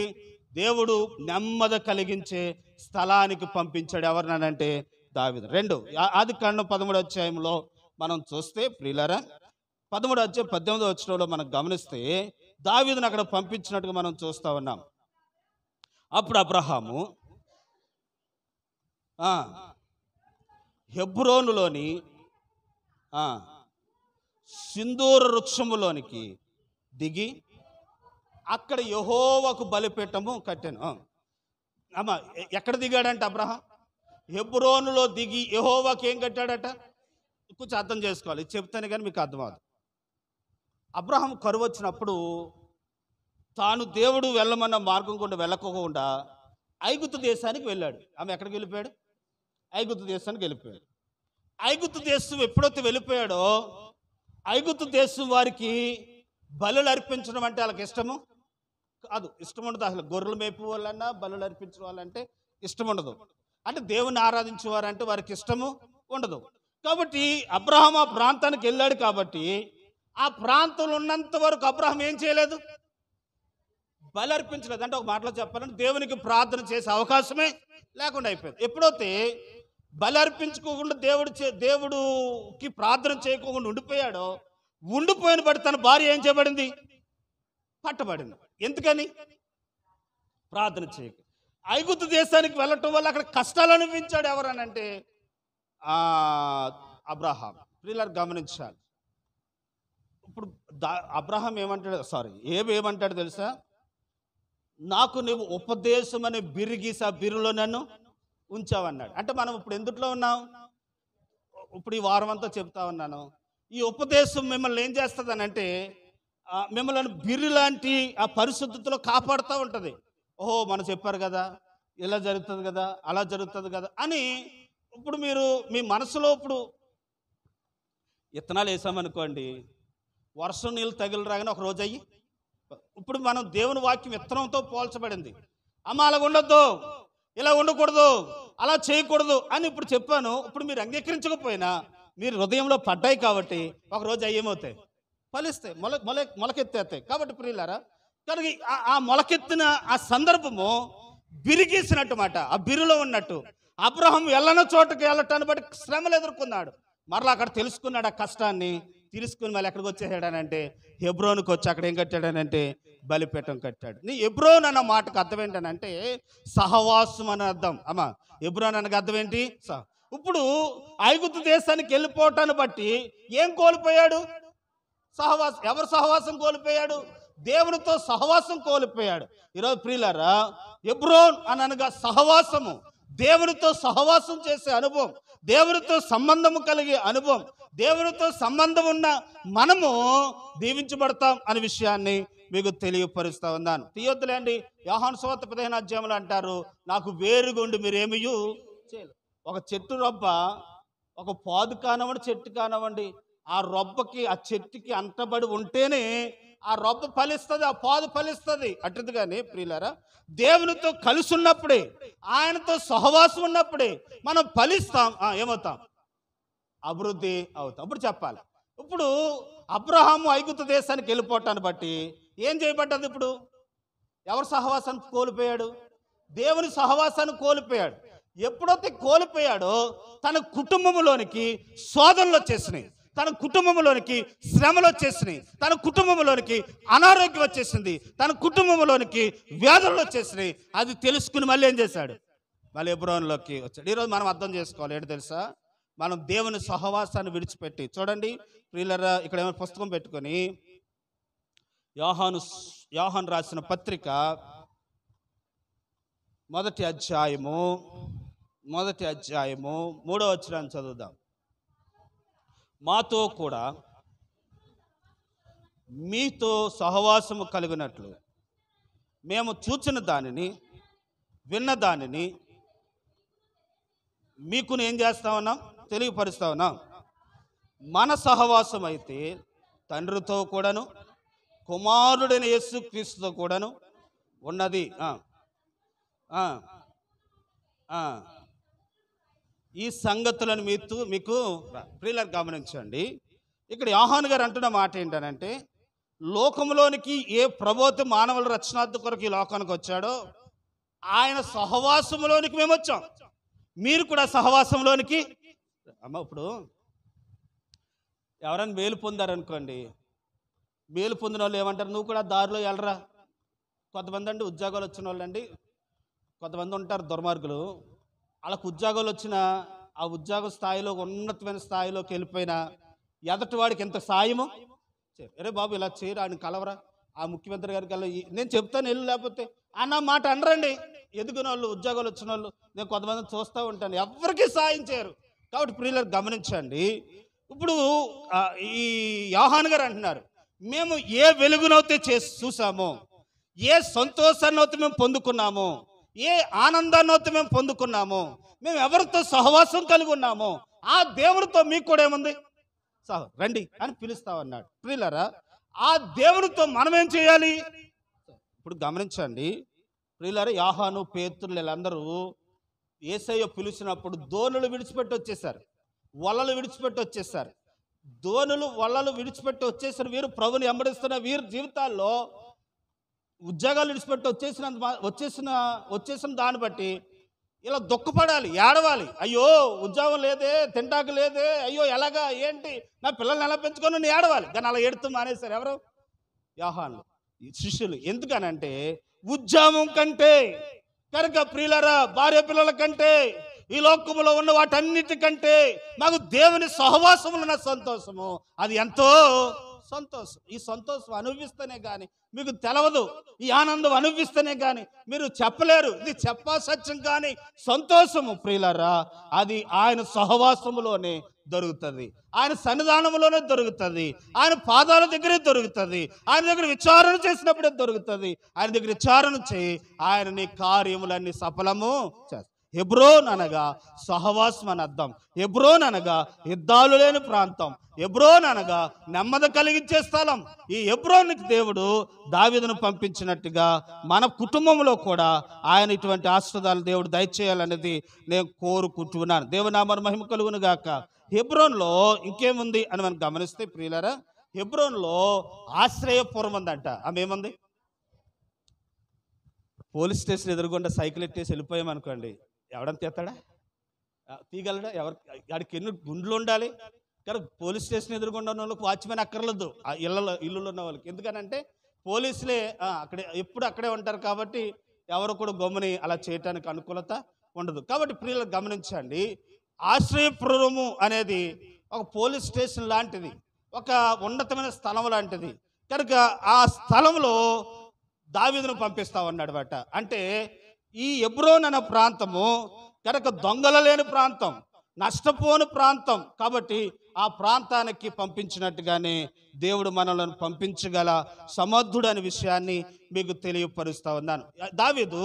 దేవుడు నెమ్మది కలిగించే స్థలానికి పంపించాడు. ఎవరినంటే దావీదు. 2, ఆదికాండం 13వ అధ్యాయంలో మనం చూస్తే ప్రియులారా 13వ అధ్యాయం 18వ వచనంలో మనం గమనిస్తే దావీదును అక్కడ పంపించినట్టుగా మనం చూస్తూ ఉన్నాం. అప్పుడు అబ్రహాము హెబ్రోనులోని సింధూర వృక్షములోనికి దిగి అక్కడ యెహోవాకు బలిపీఠము కట్టాను. అమ్మ, ఎక్కడ దిగాడంట అబ్రహాం? హెబ్రోనులో దిగి యెహోవాకి ఏం కట్టాడట? కొంచెం అర్థం చేసుకోవాలి, చెప్తాను కానీ మీకు అర్థమవుతుంది. అబ్రహాం కరువు వచ్చినప్పుడు తాను దేవుడు వెళ్ళమన్న మార్గం గుండా వెళ్ళకోకుండా ఐగుప్తు దేశానికి వెళ్ళాడు. ఆమె ఎక్కడికి వెళ్ళిపోయాడు? ఐగుప్తు దేశానికి వెళ్ళిపోయాడు. ఐగుప్తు దేశం ఎప్పుడైతే వెళ్ళిపోయాడో ఐగుప్తు దేశం వారికి బలులు అర్పించడం అంటే వాళ్ళకి ఇష్టము కాదు, ఇష్టం ఉండదు. అసలు గొర్రెలు మేపే వాళ్ళన్నా బలులు అర్పించే వాళ్ళంటే ఇష్టం ఉండదు. అంటే దేవుని ఆరాధించేవారంటే వారికి ఇష్టము ఉండదు. కాబట్టి అబ్రహాం ఆ ప్రాంతానికి వెళ్ళాడు. కాబట్టి ఆ ప్రాంతంలో ఉన్నంత వరకు అబ్రహాం ఏం చేయలేదు? బలి అర్పించలేదు. అంటే ఒక మాటలో చెప్పాలంటే దేవునికి ప్రార్థన చేసే అవకాశమే లేకుండా అయిపోయింది. ఎప్పుడైతే బలి అర్పించుకోకుండా దేవుడికి ప్రార్థన చేయకోకుండా ఉండిపోయాడో, ఉండిపోయిన బట్టి తన భార్య ఏం చేయబడింది? పట్టబడింది. ఎందుకని? ప్రార్థన చేయక. ఐగుప్తు దేశానికి వెళ్ళటం వల్ల అక్కడ కష్టాలు అనిపించాడు. ఎవరనంటే అబ్రహాం. ప్రియులారా గమనించాలి. ఇప్పుడు అబ్రహాం ఏమంటాడు, ఏమంటాడు తెలుసా? నాకు నువ్వు ఉపదేశం అనే బిరుగీసి ఆ బిరులో నన్ను ఉంచావన్నాడు. అంటే మనం ఇప్పుడు ఎందుట్లో ఉన్నాం? ఇప్పుడు ఈ వారం అంతా చెప్తా ఉన్నాను, ఈ ఉపదేశం మిమ్మల్ని ఏం చేస్తుంది అని అంటే మిమ్మల్ని బిర్రు లాంటి ఆ పరిశుద్ధతలో కాపాడుతూ ఉంటుంది. ఓహో, మనం చెప్పారు కదా, ఇలా జరుగుతుంది కదా, అలా జరుగుతుంది కదా అని. ఇప్పుడు మీరు మీ మనసులో ఇప్పుడు విత్తనాలు వేసామనుకోండి, వర్షం నీళ్ళు తగిలి రాగానే ఒక రోజు అయ్యి, ఇప్పుడు మనం దేవుని వాక్యం విత్తనంతో పోల్చబడింది. అమ్మ అలా ఉండొద్దు, ఇలా ఉండకూడదు, అలా చేయకూడదు అని ఇప్పుడు చెప్పాను. ఇప్పుడు మీరు అంగీకరించకపోయినా మీరు హృదయంలో పడ్డాయి కాబట్టి ఒక రోజు అయ్యేమవుతాయి, ఫలిస్తాయి, మొలకెత్తేస్తాయి. కాబట్టి ప్రియులారా, కనుక ఆ మొలకెత్తిన ఆ సందర్భము బిరిగేసినట్టు మాట, ఆ బిరులో ఉన్నట్టు అబ్రహాం వెళ్ళని చోటకి వెళ్ళటాన్ని బట్టి శ్రమలు ఎదుర్కొన్నాడు. మరలా అక్కడ తెలుసుకున్నాడు ఆ కష్టాన్ని, తీసుకుని మళ్ళీ ఎక్కడికి వచ్చేసాడనంటే హెబ్రోనుకి వచ్చి అక్కడ ఏం కట్టాడనంటే బలిపీఠం కట్టాడు. నీ హెబ్రోన్ అన్న మాటకు అర్థం ఏంటనంటే సహవాసం అని అర్థం. అమ్మా, హెబ్రోన్ అనగా అర్థం ఏంటి? ఇప్పుడు ఐగుప్తు దేశానికి వెళ్ళిపోవటాన్ని బట్టి ఏం కోల్పోయాడు? సహవాసం. ఎవరు సహవాసం కోల్పోయాడు? దేవునితో సహవాసం కోల్పోయాడు. ఈరోజు ప్రియులారా, హెబ్రోన్ అని అనగా సహవాసము, దేవునితో సహవాసం చేసే అనుభవం, దేవునితో సంబంధము కలిగే అనుభవం. దేవునితో సంబంధం ఉన్న మనము దీవించబడతాం అనే విషయాన్ని మీకు తెలియపరుస్తా ఉన్నాను. తీయొద్దులేండి, యోహాను సువార్త 15వ అధ్యాయంలో అంటారు, నాకు వేరుగుండి మీరేమీ చేయలేదు. ఒక చెట్టు రొబ్బ, ఒక పాదు కానివ్వండి, చెట్టు కానివ్వండి, ఆ రొబ్బకి ఆ చెట్టుకి అంటబడి ఉంటేనే ఆ రొబ్బ ఫలిస్తుంది, ఆ పాదు ఫలిస్తుంది. అట్టిది కానీ ప్రియులారా, దేవునితో కలిసి ఉన్నప్పుడే, ఆయనతో సహవాసం ఉన్నప్పుడే మనం ఫలిస్తాం. ఏమవుతాం? అభివృద్ధి అవుతాం. ఇప్పుడు చెప్పాలి, ఇప్పుడు అబ్రహాము ఐగుప్తు దేశానికి వెళ్ళిపోవటాన్ని బట్టి ఏం చేయబడ్డది? ఇప్పుడు ఎవరు సహవాసాన్ని కోల్పోయాడు? దేవుని సహవాసాన్ని కోల్పోయాడు. ఎప్పుడైతే కోల్పోయాడో తన కుటుంబంలోనికి శోధనలు వచ్చేసినాయి, తన కుటుంబంలోనికి శ్రమలు వచ్చేసినాయి, తన కుటుంబంలోనికి అనారోగ్యం వచ్చేసింది, తన కుటుంబంలోనికి వ్యాధులు వచ్చేసినాయి. అది తెలుసుకుని మళ్ళీ ఏం చేశాడు? మళ్ళీ హెబ్రోనులోకి వచ్చాడు. ఈరోజు మనం అర్థం చేసుకోవాలి ఏంటి తెలుసా? మనం దేవుని సహవాసాన్ని విడిచిపెట్టి, చూడండి ప్రియులారా, ఇక్కడ ఏమైనా పుస్తకం పెట్టుకొని యోహాను రాసిన పత్రిక 1వ అధ్యాయము 3వ వచనాన్ని చదువుదాం. మాతో కూడా మీతో సహవాసము కలిగినట్లు మేము చూచిన దానిని, విన్న దానిని మీకు ఏం చేస్తా ఉన్నాం? తెలియపరుస్తా ఉన్నాం. మన సహవాసం అయితే తండ్రితో కూడాను కుమారుడైన యేసుక్రీస్తుతో కూడాను ఉన్నది. ఈ సంగతులను మీకు ప్రియులారా గమనించండి. ఇక్కడ యోహాను గారు అంటున్న మాట ఏంటనంటే, లోకంలోనికి ఏ ప్రభుత్వ మానవుల రక్షణార్థ కొరకు ఈ లోకానికి వచ్చాడో ఆయన సహవాసంలోనికి మేము వచ్చాం. మీరు కూడా సహవాసంలోనికి. అమ్మ, ఇప్పుడు ఎవరైనా మేలు పొందారనుకోండి, మేలు పొందిన వాళ్ళు ఏమంటారు, నువ్వు కూడా దారిలో వెళ్ళరా. కొంతమంది అండి ఉద్యోగాలు వచ్చిన వాళ్ళు అండి, కొంతమంది ఉంటారు దుర్మార్గులు, వాళ్ళకు ఉద్యోగాలు వచ్చిన ఆ ఉద్యోగ స్థాయిలో ఉన్నతమైన స్థాయిలోకి వెళ్ళిపోయినా ఎదటి వాడికి ఎంత సాయము అరే బాబు ఇలా చేయరు, ఆయన కలవరా, ఆ ముఖ్యమంత్రి గారికి వెళ్ళి నేను చెప్తాను వెళ్ళు, లేకపోతే అన్న మాట అనరండి. ఎదుగున వాళ్ళు ఉద్యోగాలు వచ్చిన వాళ్ళు నేను కొంతమందిని చూస్తూ ఉంటాను, ఎవరికి సాయం చేయరు. కాబట్టి ప్రియులను గమనించండి. ఇప్పుడు ఈ యోహాను గారు అంటున్నారు, మేము ఏ వెలుగునైతే చూసామో, ఏ సంతోషాన్ని అయితే మేము పొందుకున్నామో, ఏ ఆనందాన్ని అయితే మేము పొందుకున్నామో, మేము ఎవరితో సహవాసం కలిగి ఉన్నామో ఆ దేవునితో మీకు కూడా ఏముంది, రండి అని పిలుస్తామన్నాడు. ప్రియులారా, ఆ దేవునితో మనం ఏం చేయాలి? ఇప్పుడు గమనించండి ప్రియులారా, యోహాను పేతురు వీళ్ళందరూ యేసయ్య పిలిచినప్పుడు దోణులు విడిచిపెట్టి వచ్చేసారు, వలలు విడిచిపెట్టి వచ్చేసారు. దోణులు వలలు విడిచిపెట్టి వచ్చేసిన వీరు ప్రభుని వెంబడిస్తున్న వీరి జీవితాల్లో ఉద్యోగాలు విడిచిపెట్టి వచ్చేసిన దాన్ని బట్టి ఇలా దుఃఖపడాలి, ఏడవాలి. అయ్యో ఉద్యోగం లేదే, తింటాకు లేదే, అయ్యో ఎలాగా ఏంటి, నా పిల్లల్ని ఎలా పెంచుకొని నేను ఏడవాలి. కానీ అలా ఏడుతూ మానేశారు ఎవరు? యోహాను శిష్యులు. ఎందుకనంటే ఉద్యోగం కంటే కనుక ప్రియులారా, భార్య పిల్లల కంటే, ఈ లోకములో ఉన్న వాటన్నిటికంటే మాకు దేవుని సహవాసములు ఉన్న సంతోషము అది ఎంతో సంతోషం. ఈ సంతోషం అనుభవిస్తేనే కానీ మీకు తెలవదు, ఈ ఆనందం అనుభవిస్తేనే కానీ మీరు చెప్పలేరు. ఇది చెప్పా సత్యం. కానీ సంతోషము ప్రియులారా అది ఆయన సహవాసములోనే దొరుకుతుంది, ఆయన సన్నిధానంలోనే దొరుకుతుంది, ఆయన పాదాల దగ్గరే దొరుకుతుంది, ఆయన దగ్గర విచారణ చేసినప్పుడే దొరుకుతుంది. ఆయన దగ్గర విచారణ చేయి, ఆయన నీ కార్యములన్నీ సఫలము చేస్తాడు. హెబ్రోన్ అనగా సహవాసం అని అర్థం. హెబ్రోన్ అనగా యుద్ధాలు లేని ప్రాంతం. హెబ్రోన్ అనగా నెమ్మది కలిగించే స్థలం. ఈ హెబ్రోన్కి దేవుడు దావీదును పంపించినట్టుగా మన కుటుంబంలో కూడా ఆయన ఇటువంటి ఆశీర్వాదాలు దేవుడు దయచేయాలనేది నేను కోరుకుంటున్నాను. దేవునామన మహిమ కలుగును గాక. హెబ్రోన్లో ఇంకేముంది అని మనం గమనిస్తే ప్రియులారా, హెబ్రోన్లో ఆశ్రయపురం ఉందంట. ఆమె ఏముంది? పోలీస్ స్టేషన్ ఎదురుగుండా సైకిల్ ఎట్టేసి వెళ్ళిపోయామనుకోండి, ఎవడని తీస్తాడా? తీయగలడా? ఆడికి ఎన్ని గుండ్లు ఉండాలి. కానీ పోలీస్ స్టేషన్ ఎదురుగుండా ఉన్న వాళ్ళకి వాచ్మెన్ అక్కర్లేదు, ఆ ఇల్లులో ఉన్న వాళ్ళకి. ఎందుకనంటే పోలీసులే ఎప్పుడు అక్కడే ఉంటారు కాబట్టి ఎవరు కూడా గమ్ముని అలా చేయటానికి అనుకూలత ఉండదు. కాబట్టి ప్రియులను గమనించండి, ఆశ్రయపురము అనేది ఒక పోలీస్ స్టేషన్ లాంటిది, ఒక ఉన్నతమైన స్థలం లాంటిది. కనుక ఆ స్థలంలో దావీదును పంపిస్తా ఉన్నాడు బట. అంటే ఈ హెబ్రోన్ అనే ప్రాంతము కనుక దొంగల లేని ప్రాంతం, నష్టపోని ప్రాంతం. కాబట్టి ఆ ప్రాంతానికి పంపించినట్టుగానే దేవుడు మనలను పంపించగల సమర్థుడు అనే విషయాన్ని మీకు తెలియపరుస్తా ఉన్నాను. దావీదు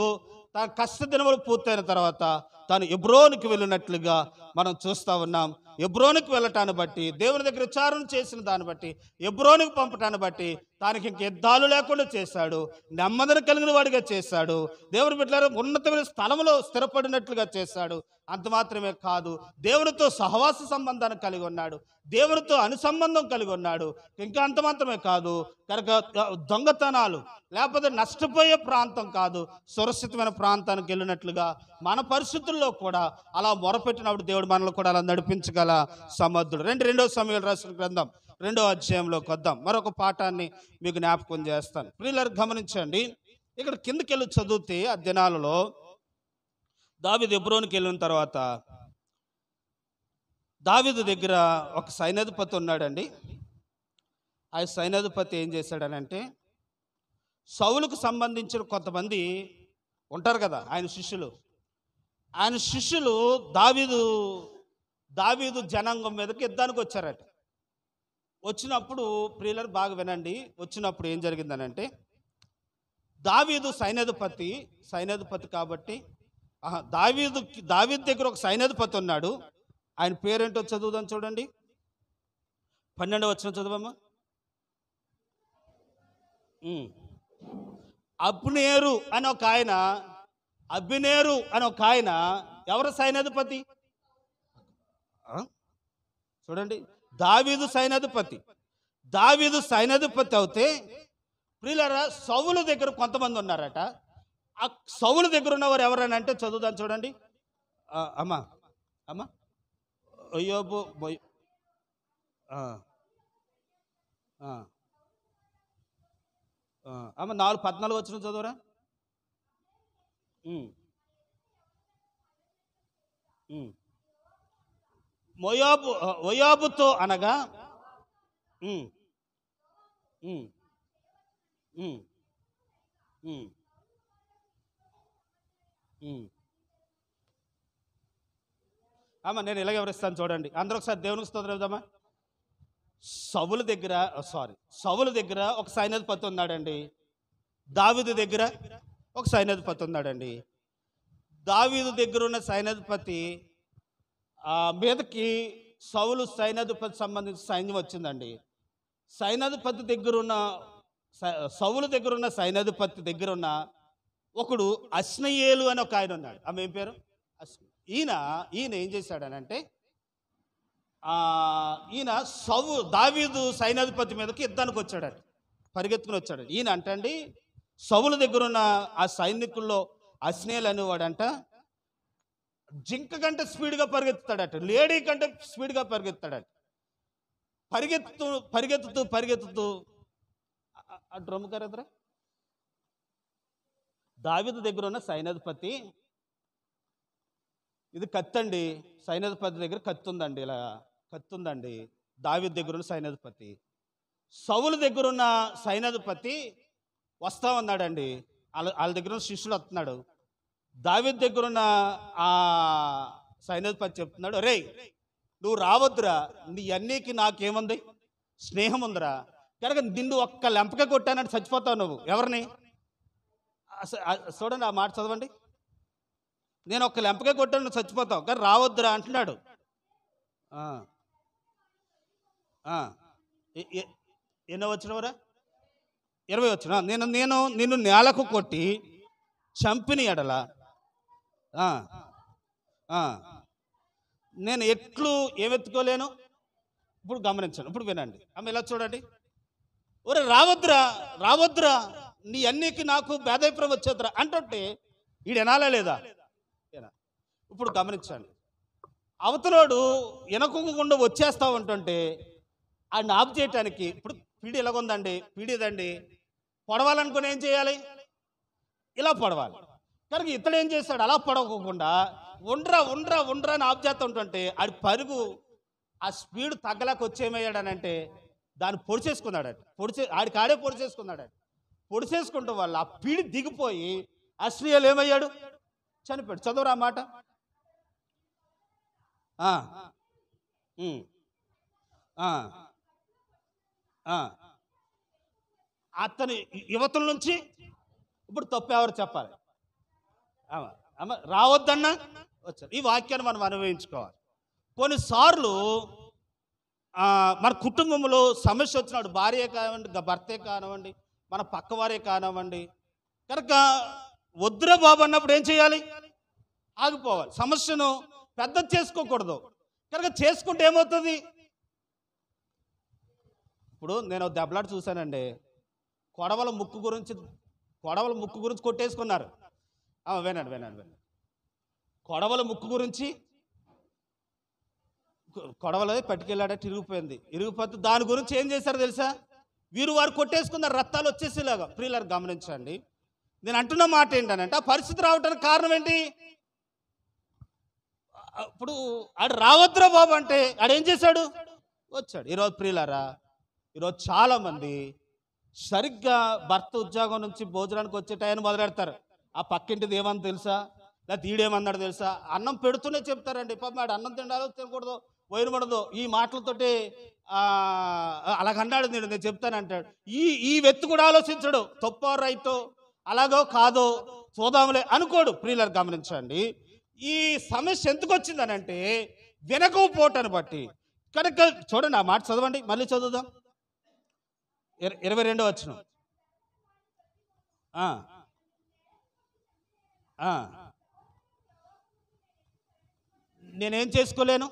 తన కష్ట దినములు పూర్తయిన తర్వాత తాను హెబ్రోనుకి వెళ్ళినట్లుగా మనం చూస్తూ ఉన్నాం. హెబ్రోనుకి వెళ్ళటాన్ని బట్టి, దేవుని దగ్గర విచారణ చేసిన దాన్ని బట్టి, హెబ్రోనుకి పంపటాన్ని బట్టి తానికి ఇంక యుద్ధాలు లేకుండా చేశాడు, నెమ్మదిని కలిగిన వాడిగా చేశాడు, దేవుని బిడ్డలారా ఉన్నతమైన స్థలంలో స్థిరపడినట్లుగా చేశాడు. అంత మాత్రమే కాదు, దేవునితో సహవాస సంబంధాన్ని కలిగి ఉన్నాడు, దేవునితో అనుసంబంధం కలిగి ఉన్నాడు. ఇంకా అంత మాత్రమే కాదు, కనుక దొంగతనాలు లేకపోతే నష్టపోయే ప్రాంతం కాదు, సురక్షితమైన ప్రాంతానికి వెళ్ళినట్లుగా మన పరిస్థితుల్లో కూడా అలా మొరపెట్టినప్పుడు దేవుడు మనల్ని కూడా అలా నడిపించగల సమర్థుడు. రెండో సమూయేలు రాసిన గ్రంథం 2వ అధ్యాయంలోకి వద్దాం. మరొక పాఠాన్ని మీకు జ్ఞాపకం చేస్తాను. ప్రియులారా గమనించండి, ఇక్కడ కిందకి వెళ్ళి చదివితే ఆ దినాలలో దావీదు హెబ్రోనుకి వెళ్ళిన తర్వాత దావీదు దగ్గర ఒక సైన్యాధిపతి ఉన్నాడండి. ఆ సైన్యాధిపతి ఏం చేశాడనంటే, సౌలుకు సంబంధించిన కొంతమంది ఉంటారు కదా ఆయన శిష్యులు దావీదు జనాంగం మీదకి యుద్ధానికి వచ్చారట. వచ్చినప్పుడు ప్రియులారా బాగా వినండి, వచ్చినప్పుడు ఏం జరిగిందనంటే, దావీదు సైన్యాధిపతి కాబట్టి దావీదు దగ్గర ఒక సైన్యాధిపతి ఉన్నాడు. ఆయన పేరేంటో చదువుదాం చూడండి. 12వ వచనం చదవమ్మా. అబ్నేరు అని ఒక ఆయన ఎవరు సైన్యాధిపతి చూడండి. దావీదు సైన్యాధిపతి అవుతే ప్రియులారా సౌలు దగ్గర కొంతమంది ఉన్నారట. ఆ సౌలు దగ్గర ఉన్నవారు ఎవరని అంటే చదువుదాం చూడండి. అమ్మా అయ్యోబు అమ్మ 4:14 వచ్చిన చదువురా. ఉమ్, ఉమ్. మొయాబుతో అనగా ఉమ్, ఉమ్, ఉమ్, ఉమ్, ఉమ్. అమ్మ నేను ఇలాగ వివరిస్తాను చూడండి. అందరూ ఒకసారి దేవునికి స్తోత్రం చెప్దామా. సౌలు దగ్గర ఒక సైన్యాధిపతి ఉన్నాడండి. దావీదు దగ్గర ఒక సైన్యాధిపతి ఉన్నాడండి. దావీదు దగ్గర ఉన్న సైన్యాధిపతి మీదకి సౌలు సైన్యాధిపతి సంబంధించిన సైన్యం వచ్చిందండి. సైన్యాధిపతి దగ్గర ఉన్న సౌలు దగ్గర ఉన్న సైన్యాధిపతి దగ్గర ఉన్న ఒకడు అస్నయేలు అని ఒక ఆయన ఉన్నాడు. ఆమె ఏం పేరు? ఈయన ఏం చేశాడనంటే ఈయన దావీదు సైన్యాధిపతి మీదకి యుద్ధానికి వచ్చాడట, పరిగెత్తుకుని వచ్చాడు. ఈయన అంటండి సౌలు దగ్గర ఉన్న ఆ సైనికుల్లో అస్నేల్ అనేవాడంట జింక కంటే స్పీడ్గా పరిగెత్తుతాడట, లేడీ కంటే స్పీడ్గా పరిగెత్తాడట. పరిగెత్తుతూ ఆ డ్రమ్ కరెదరా. దావీదు దగ్గర ఉన్న సైన్యాధిపతి, ఇది కత్తండి, సైన్యాధిపతి దగ్గర కత్తి ఉందండి, ఇలా కత్తి ఉందండి. దావీదు దగ్గర ఉన్న సైన్యాధిపతి సౌలు దగ్గర ఉన్న సైన్యాధిపతి వస్తా ఉన్నాడండి. వాళ్ళ దగ్గర ఉన్న శిష్యుడు వస్తున్నాడు. దావీదు దగ్గర ఉన్న ఆ సైన్యాధిపతి చెప్తున్నాడు, రే నువ్వు రావద్దురా, నీ అన్నీకి నాకేముంది, స్నేహం ఉందిరా, కనుక నిన్ను ఒక్క లెంపక కొట్టానంటే చచ్చిపోతావు నువ్వు. ఎవరిని చూడండి, ఆ మాట చదవండి. నేను ఒక్క లెంపకే కొట్టాను, నువ్వు చచ్చిపోతావు, కానీ రావద్దురా అంటున్నాడు. ఎన్నో వచ్చినవరా? 20 వచ్చిన. నిన్ను నేలకు కొట్టి చంపిన ఎడల నేను ఎట్లు ఏమెత్తుకోలేను. ఇప్పుడు గమనించండి, ఇప్పుడు వినండి. ఆమె ఇలా చూడండి. ఒరే రావద్దురా, నీ అన్నికి నాకు భేదాభిప్రాయం వచ్చేద్దరా అంటుంటే వీడు వినాలా లేదా? ఇప్పుడు గమనించండి, అవతలోడు వెనకుండా వచ్చేస్తా ఉంటుంటే ఆడిని ఆఫ్ చేయటానికి ఇప్పుడు పీడి ఎలాగుందండి, పీడిదండి, పొడవాలనుకుని ఏం చేయాలి? ఇలా పొడవాలి. కనుక ఇతడు ఏం చేస్తాడు, అలా పొడవకుండా ఉండ్రా అని ఆఫ్ చేస్తూ ఉంటుంటే ఆడి పరుగు ఆ స్పీడ్ తగ్గలేక వచ్చేమయ్యాడనంటే దాన్ని పొడిచేసుకున్నాడట. ఆడికాడే పొడిచేసుకున్నాడట. పొడిచేసుకుంటూ వల్ల ఆ పీడి దిగిపోయి అశ్లీలు ఏమయ్యాడు? చనిపోయాడు. చదువురా మాట. అతని యువతుల నుంచి ఇప్పుడు తప్పు ఎవరు చెప్పాలి? రావద్దన్నా వచ్చారు. ఈ వాక్యాన్ని మనం అనుభవించుకోవాలి. కొన్నిసార్లు మన కుటుంబంలో సమస్య వచ్చినాడు, భార్య కానివ్వండి, భర్తే కానివ్వండి, మన పక్కవారే కానివ్వండి, కనుక వద్దురా బాబు అన్నప్పుడు ఏం చేయాలి? ఆగిపోవాలి. సమస్యను పెద్ద చేసుకోకూడదు. కనుక చేసుకుంటే ఏమవుతుంది? ఇప్పుడు నేను దెబ్బలాట చూశానండి. కొడవల ముక్కు గురించి కొట్టేసుకున్నారు. వినండి. కొడవల ముక్కు గురించి కొడవలది పట్టుకెళ్ళాడట, ఇరిగిపోతే దాని గురించి ఏం చేశారు తెలుసా? వారు కొట్టేసుకున్నారు, రక్తాలు వచ్చేసేలాగా. ప్రియులారు గమనించండి, నేను అంటున్న మాట ఏంటనంటే ఆ పరిస్థితి రావడానికి కారణం ఏంటి? ఇప్పుడు ఆడు రావద్దురా బాబు అంటే ఆడేం చేశాడు? వచ్చాడు. ఈరోజు ప్రియులారా, ఈరోజు చాలామంది సరిగ్గా భర్త ఉద్యోగం నుంచి భోజనానికి వచ్చే టైం మొదలెడతారు. ఆ పక్కింటిది ఏమని తెలుసా, లేకపోతే ఈడేమన్నాడు తెలుసా, అన్నం పెడుతూనే చెప్తారండి. పాపం ఆడు అన్నం తినాలో తినకూడదు, పోయినబడదు, ఈ మాటలతోటి అలాగన్నాడు నేను చెప్తానంటాడు. ఈ వ్యక్తి కూడా ఆలోచించడు, తప్పో రైతో, అలాగో కాదో చూద్దాంలే అనుకోడు. ప్రియులారు గమనించండి, ఈ సమస్య ఎందుకు వచ్చిందనంటే వినకపోవటాన్ని బట్టి. కనుక చూడండి, ఆ మాట చదవండి, మళ్ళీ చదువుదాం. 22వ వచనం. నేనేం చేసుకోలేను.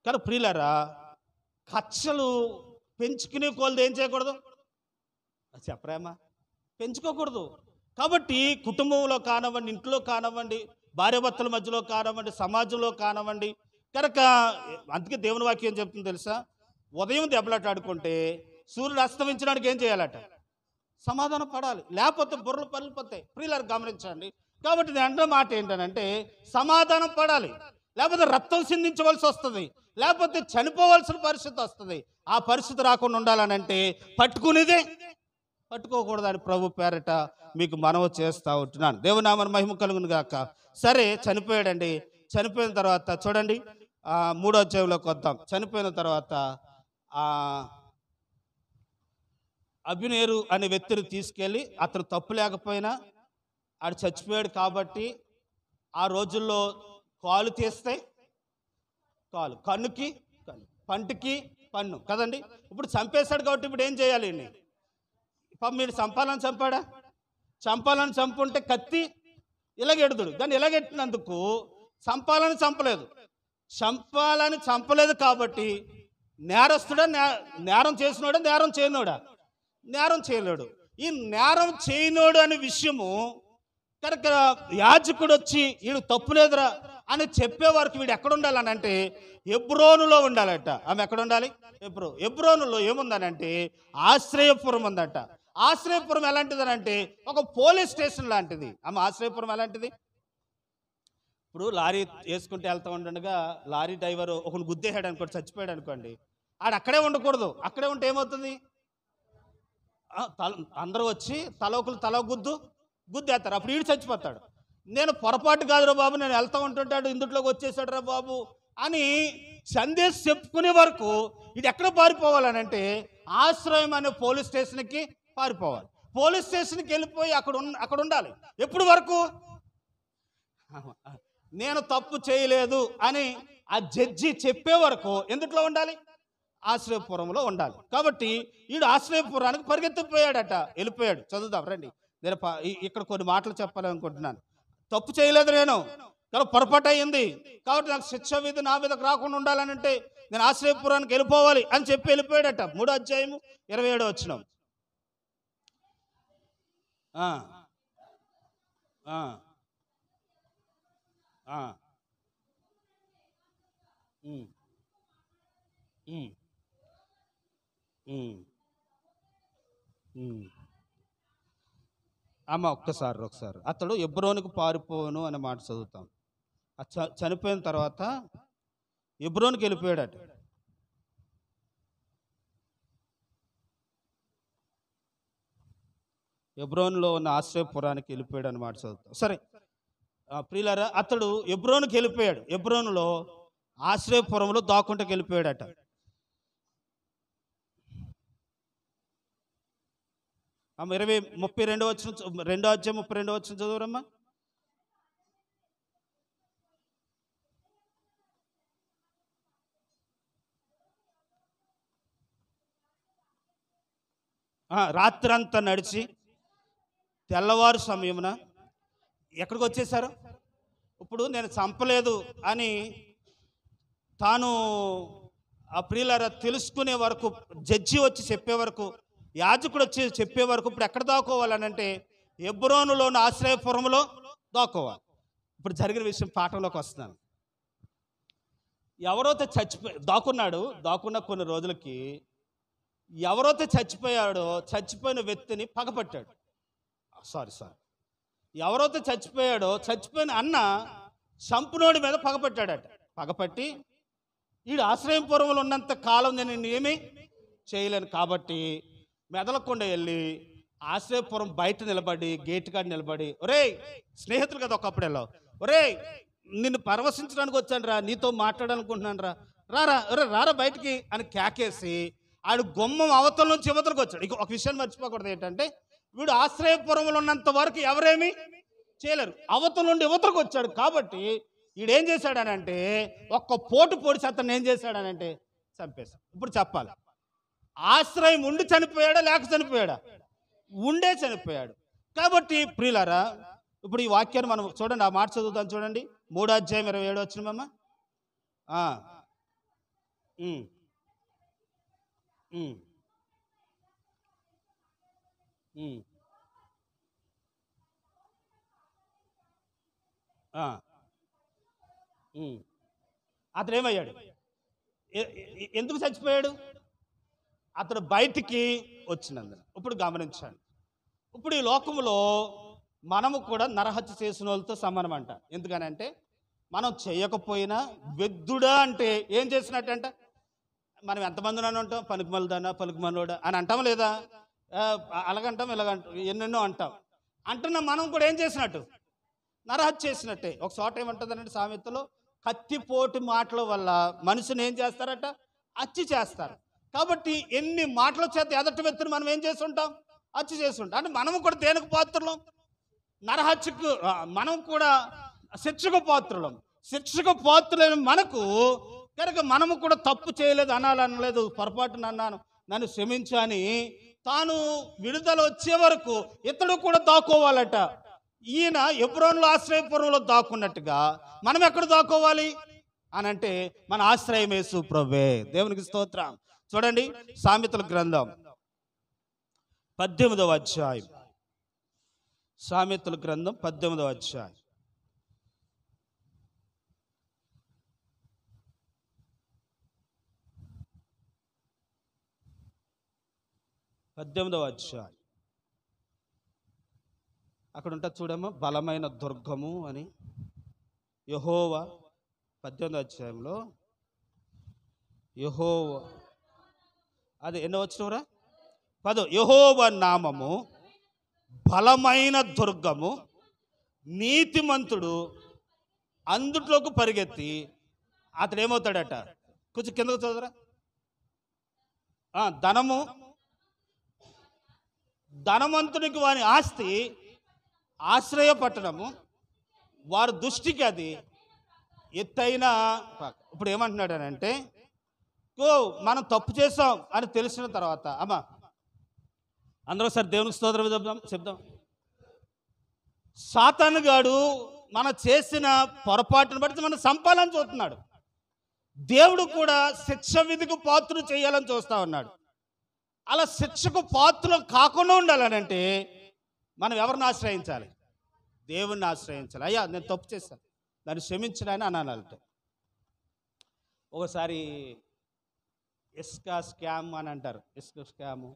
కానీ ప్రియులారా, కక్షలు పెంచుకునే కొలది ఏం చేయకూడదు? చెప్పరామా, పెంచుకోకూడదు. కాబట్టి కుటుంబంలో కానివ్వండి, ఇంట్లో కానివ్వండి, భార్యాభర్తల మధ్యలో కానివ్వండి, సమాజంలో కానివ్వండి, కనుక అందుకే దేవుని వాక్యం చెప్తుంది తెలుసా, ఉదయం దెబ్బలాట ఆడుకుంటే సూర్యుడు అస్తమించడానికి ఏం చేయాలట? సమాధానం పడాలి, లేకపోతే బుర్రలు పగిలిపోతాయి. ప్రియులారు గమనించండి. కాబట్టి నేను అంటున్న మాట ఏంటంటే సమాధానం పడాలి, లేకపోతే రక్తం సిందించవలసి వస్తుంది, లేకపోతే చనిపోవలసిన పరిస్థితి వస్తుంది. ఆ పరిస్థితి రాకుండా ఉండాలనంటే పట్టుకోకూడదని ప్రభు పేరట మీకు మనవి చేస్తూ ఉంటున్నాను. దేవునామని మహిమ కలుగును గాక. సరే, చనిపోయాడండి. చనిపోయిన తర్వాత చూడండి, 3వ అధ్యాయంలోకి వద్దాం. చనిపోయిన తర్వాత అబినేరు అనే వ్యక్తిని తీసుకెళ్ళి, అతను తప్పు లేకపోయినా ఆడు చచ్చిపోయాడు కాబట్టి ఆ రోజుల్లో కాలు తీస్తే కాలు, కన్నుకి కన్ను, పంటికి పన్ను కదండి. ఇప్పుడు చంపేశాడు కాబట్టి ఇప్పుడు ఏం చేయాలి? మీరు చంపాలని చంపుంటే కత్తి ఇలాగెడుదుడు, దాన్ని ఇలాగెట్టినందుకు చంపాలని చంపలేదు కాబట్టి నేరస్తుడా, నేరం చేసినోడా, నేరం చేయనోడా? నేరం చేయలేడు. ఈ నేరం చేయనోడు అనే విషయము కనుక యాజకుడు వచ్చి వీడు తప్పు లేదురా అని చెప్పే వరకు వీడు ఎక్కడ ఉండాలని అంటే హెబ్రోనులో ఉండాలట. ఆమె ఎక్కడ ఉండాలి? హెబ్రోనులో ఏముందనంటే ఆశ్రయపురం ఉందట. ఆశ్రయపురం ఎలాంటిదని అంటే ఒక పోలీస్ స్టేషన్ లాంటిది. ఆమె ఆశ్రయపురం ఎలాంటిది? ఇప్పుడు లారీ వేసుకుంటే వెళ్తూ ఉండగా లారీ డ్రైవర్ ఒకరిని గుద్దేశాడు అనుకోండి, చచ్చిపోయాడు అనుకోండి, ఆడు అక్కడే ఉండకూడదు. అక్కడే ఉంటే ఏమవుతుంది? అందరూ వచ్చి తల గుద్దేస్తారు. అప్పుడు వీడు చచ్చిపోతాడు. నేను పొరపాటు కాదురా బాబు, నేను వెళ్తూ ఉంటుంటాడు, ఇందులోకి వచ్చేసాడు రా బాబు అని సందేశం చెప్పుకునే వరకు ఇది ఎక్కడ పారిపోవాలనంటే ఆశ్రయం అనే పోలీస్ స్టేషన్కి పారిపోవాలి. పోలీస్ స్టేషన్కి వెళ్ళిపోయి అక్కడ ఉండాలి. ఎప్పుడు వరకు? నేను తప్పు చేయలేదు అని ఆ జడ్జి చెప్పే వరకు ఎందుట్లో ఉండాలి? ఆశ్రయపురంలో ఉండాలి. కాబట్టి వీడు ఆశ్రయపురానికి పరిగెత్తిపోయాడట, వెళ్ళిపోయాడు. చదువుదాం రండి. నేను ఇక్కడ కొన్ని మాటలు చెప్పాలనుకుంటున్నాను. తప్పు చేయలేదు నేను, కానీ పొరపాటు అయ్యింది కాబట్టి నాకు శిక్ష విధి నా మీదకి రాకుండా ఉండాలని అంటే నేను ఆశ్రయపురానికి వెళ్ళిపోవాలి అని చెప్పి వెళ్ళిపోయాడట. 3వ అధ్యాయము 27వ వచనం. అమ్మ ఒకసారి అతడు హెబ్రోనుకు పారిపోను అనే మాట చదువుతాం. చనిపోయిన తర్వాత హెబ్రోనుకి వెళ్ళిపోయాడట. హెబ్రోనులో ఉన్న ఆశ్రయపురానికి వెళ్ళిపోయాడు అని మాట చదువుతాం. సరే ప్రియులారా, అతడు హెబ్రోనుకి వెళ్ళిపోయాడు. హెబ్రోనులో ఆశ్రయపురంలో దాక్కుంటకి వెళ్ళిపోయాడట. అమ్మ 32 వచ్చిన 2వ అధ్యాయం 32 వచ్చిన చదువురమ్మా. రాత్రంతా నడిచి తెల్లవారు సమయమున ఎక్కడికి వచ్చేసారు? ఇప్పుడు నేను చంపలేదు అని తాను ఆ ప్రియులారా తెలుసుకునే వరకు, జడ్జి వచ్చి చెప్పే వరకు, యాజకుడు వచ్చి చెప్పే వరకు ఇప్పుడు ఎక్కడ దాక్కోవాలనంటే హెబ్రోనులోని ఆశ్రయపురంలో దాక్కోవాలి. ఇప్పుడు జరిగిన విషయం పాఠంలోకి వస్తున్నాను. ఎవరైతే దాక్కున్న కొన్ని రోజులకి ఎవరైతే చచ్చిపోయిన వ్యక్తిని పగపట్టాడు. ఎవరైతే చచ్చిపోయిన అన్న చంపునోడి మీద పగపట్టాడట. పగపట్టి వీడు ఆశ్రయపురంలో ఉన్నంత కాలం నేను ఏమీ చేయలేను కాబట్టి మెదలకుండా వెళ్ళి ఆశ్రయపురం బయట నిలబడి, గేట్ కాడ నిలబడి, ఒరేయ్ స్నేహితులు కదా ఒకప్పుడు వెళ్ళావు, ఒరేయ్ నిన్ను పరవశించడానికి వచ్చాను రా, నీతో మాట్లాడాలనుకుంటున్నాను రా, రారా బయటికి అని కేకేసి ఆడు గుమ్మం అవతల నుంచి యువతలకు వచ్చాడు. ఒక విషయం మర్చిపోకూడదు ఏంటంటే వీడు ఆశ్రయపురంలో ఉన్నంత వరకు ఎవరేమీ చేయలేరు. అవతల నుండి యువతలకు వచ్చాడు కాబట్టి వీడేం చేశాడనంటే ఒక్క పోటు పొడిచి అతను ఏం చేశాడనంటే చంపేశాడు. ఇప్పుడు చెప్పాలి, ఆశ్రయం ఉండి చనిపోయాడా లేక చనిపోయాడా? ఉండే చనిపోయాడు. కాబట్టి ప్రియులారా, ఇప్పుడు ఈ వాక్యాన్ని మనం చూడండి, ఆ మాట చదువుతాం చూడండి. 3వ అధ్యాయం 27 వచ్చినమ్మా. అతను ఏమయ్యాడు? ఎందుకు చచ్చిపోయాడు? అతను బయటికి వచ్చినందున. ఇప్పుడు గమనించండి, ఇప్పుడు ఈ లోకంలో మనము కూడా నరహత్య చేసిన వాళ్ళతో సమానం అంట. ఎందుకనంటే మనం చేయకపోయినా వెద్దుడా అంటే ఏం చేసినట్టంట. మనం ఎంతమందిని అని అంటాం, పలుకుమలదానా పలుకుమలోడా అని అంటాం లేదా, అలాగంటాం ఇలాగంటాం, ఎన్నెన్నో అంటాం. అంటున్నా మనం కూడా ఏం చేసినట్టు, నరహత్య చేసినట్టే. ఒక చోట ఏమంటుందంటే సామెతలో, కత్తిపోటు మాటల వల్ల మనిషిని ఏం చేస్తారట, హత్య చేస్తారు. కాబట్టి ఎన్ని మాటల చేత ఎదటి వ్యక్తిని మనం ఏం చేస్తుంటాం, హత్య చేస్తుంటాం. అంటే మనము కూడా దేనికి పాత్రలం, నరహత్యకు మనం కూడా శిక్షకు పాత్రలం. శిక్షకు పాత్రలైన మనకు కనుక మనము కూడా తప్పు చేయలేదు అనలేదు, పొరపాటున అన్నాను నన్ను క్షమించు అని తాను విడుదల వచ్చే వరకు ఇతడు కూడా దాక్కోవాలట. ఈయన ఎబ్రోనులో ఆశ్రయపురంలో దాక్కున్నట్టుగా మనం ఎక్కడ దాక్కోవాలి అని అంటే మన ఆశ్రయం యేసు ప్రభువే. దేవునికి స్తోత్రం. చూడండి సామెతల గ్రంథం 18వ అధ్యాయం. సామెతల గ్రంథం 18వ అధ్యాయం. అక్కడ ఉంటుంది చూడమ్మా, బలమైన దుర్గము అని. యెహోవా 18వ అధ్యాయంలో యెహోవా, అది ఎన్నో వచ్చినవరా 10. యెహోవా నామము బలమైన దుర్గము, నీతిమంతుడు అందుట్లోకి పరిగెత్తి అతడు ఏమవుతాడట. కొంచెం కిందకు చదువురా. ధనవంతునికి వాని ఆస్తి ఆశ్రయపట్టడము, వారి దృష్టికి అది ఎత్తైన. ఇప్పుడు ఏమంటున్నాడనంటే, మనం తప్పు చేసాం అని తెలిసిన తర్వాత, అమ్మా అందరూ ఒకసారి దేవునికి స్తోత్రం చెప్దాం. సాతాను గాడు మనం చేసిన పొరపాటును బట్టి మనం సంపాలని చూస్తున్నాడు. దేవుడు కూడా శిక్ష విధికి పాత్రలు చేయాలని చూస్తా ఉన్నాడు. అలా శిక్షకు పాత్రలు కాకుండా ఉండాలనంటే మనం ఎవరిని ఆశ్రయించాలి, దేవుణ్ణి ఆశ్రయించాలి. అయ్యా నేను తప్పు చేశాను, దాన్ని క్షమించడాన్ని అనాలంటే. ఒకసారి ఇసుక స్కామ్ అని అంటారు, ఇసుక స్కాము,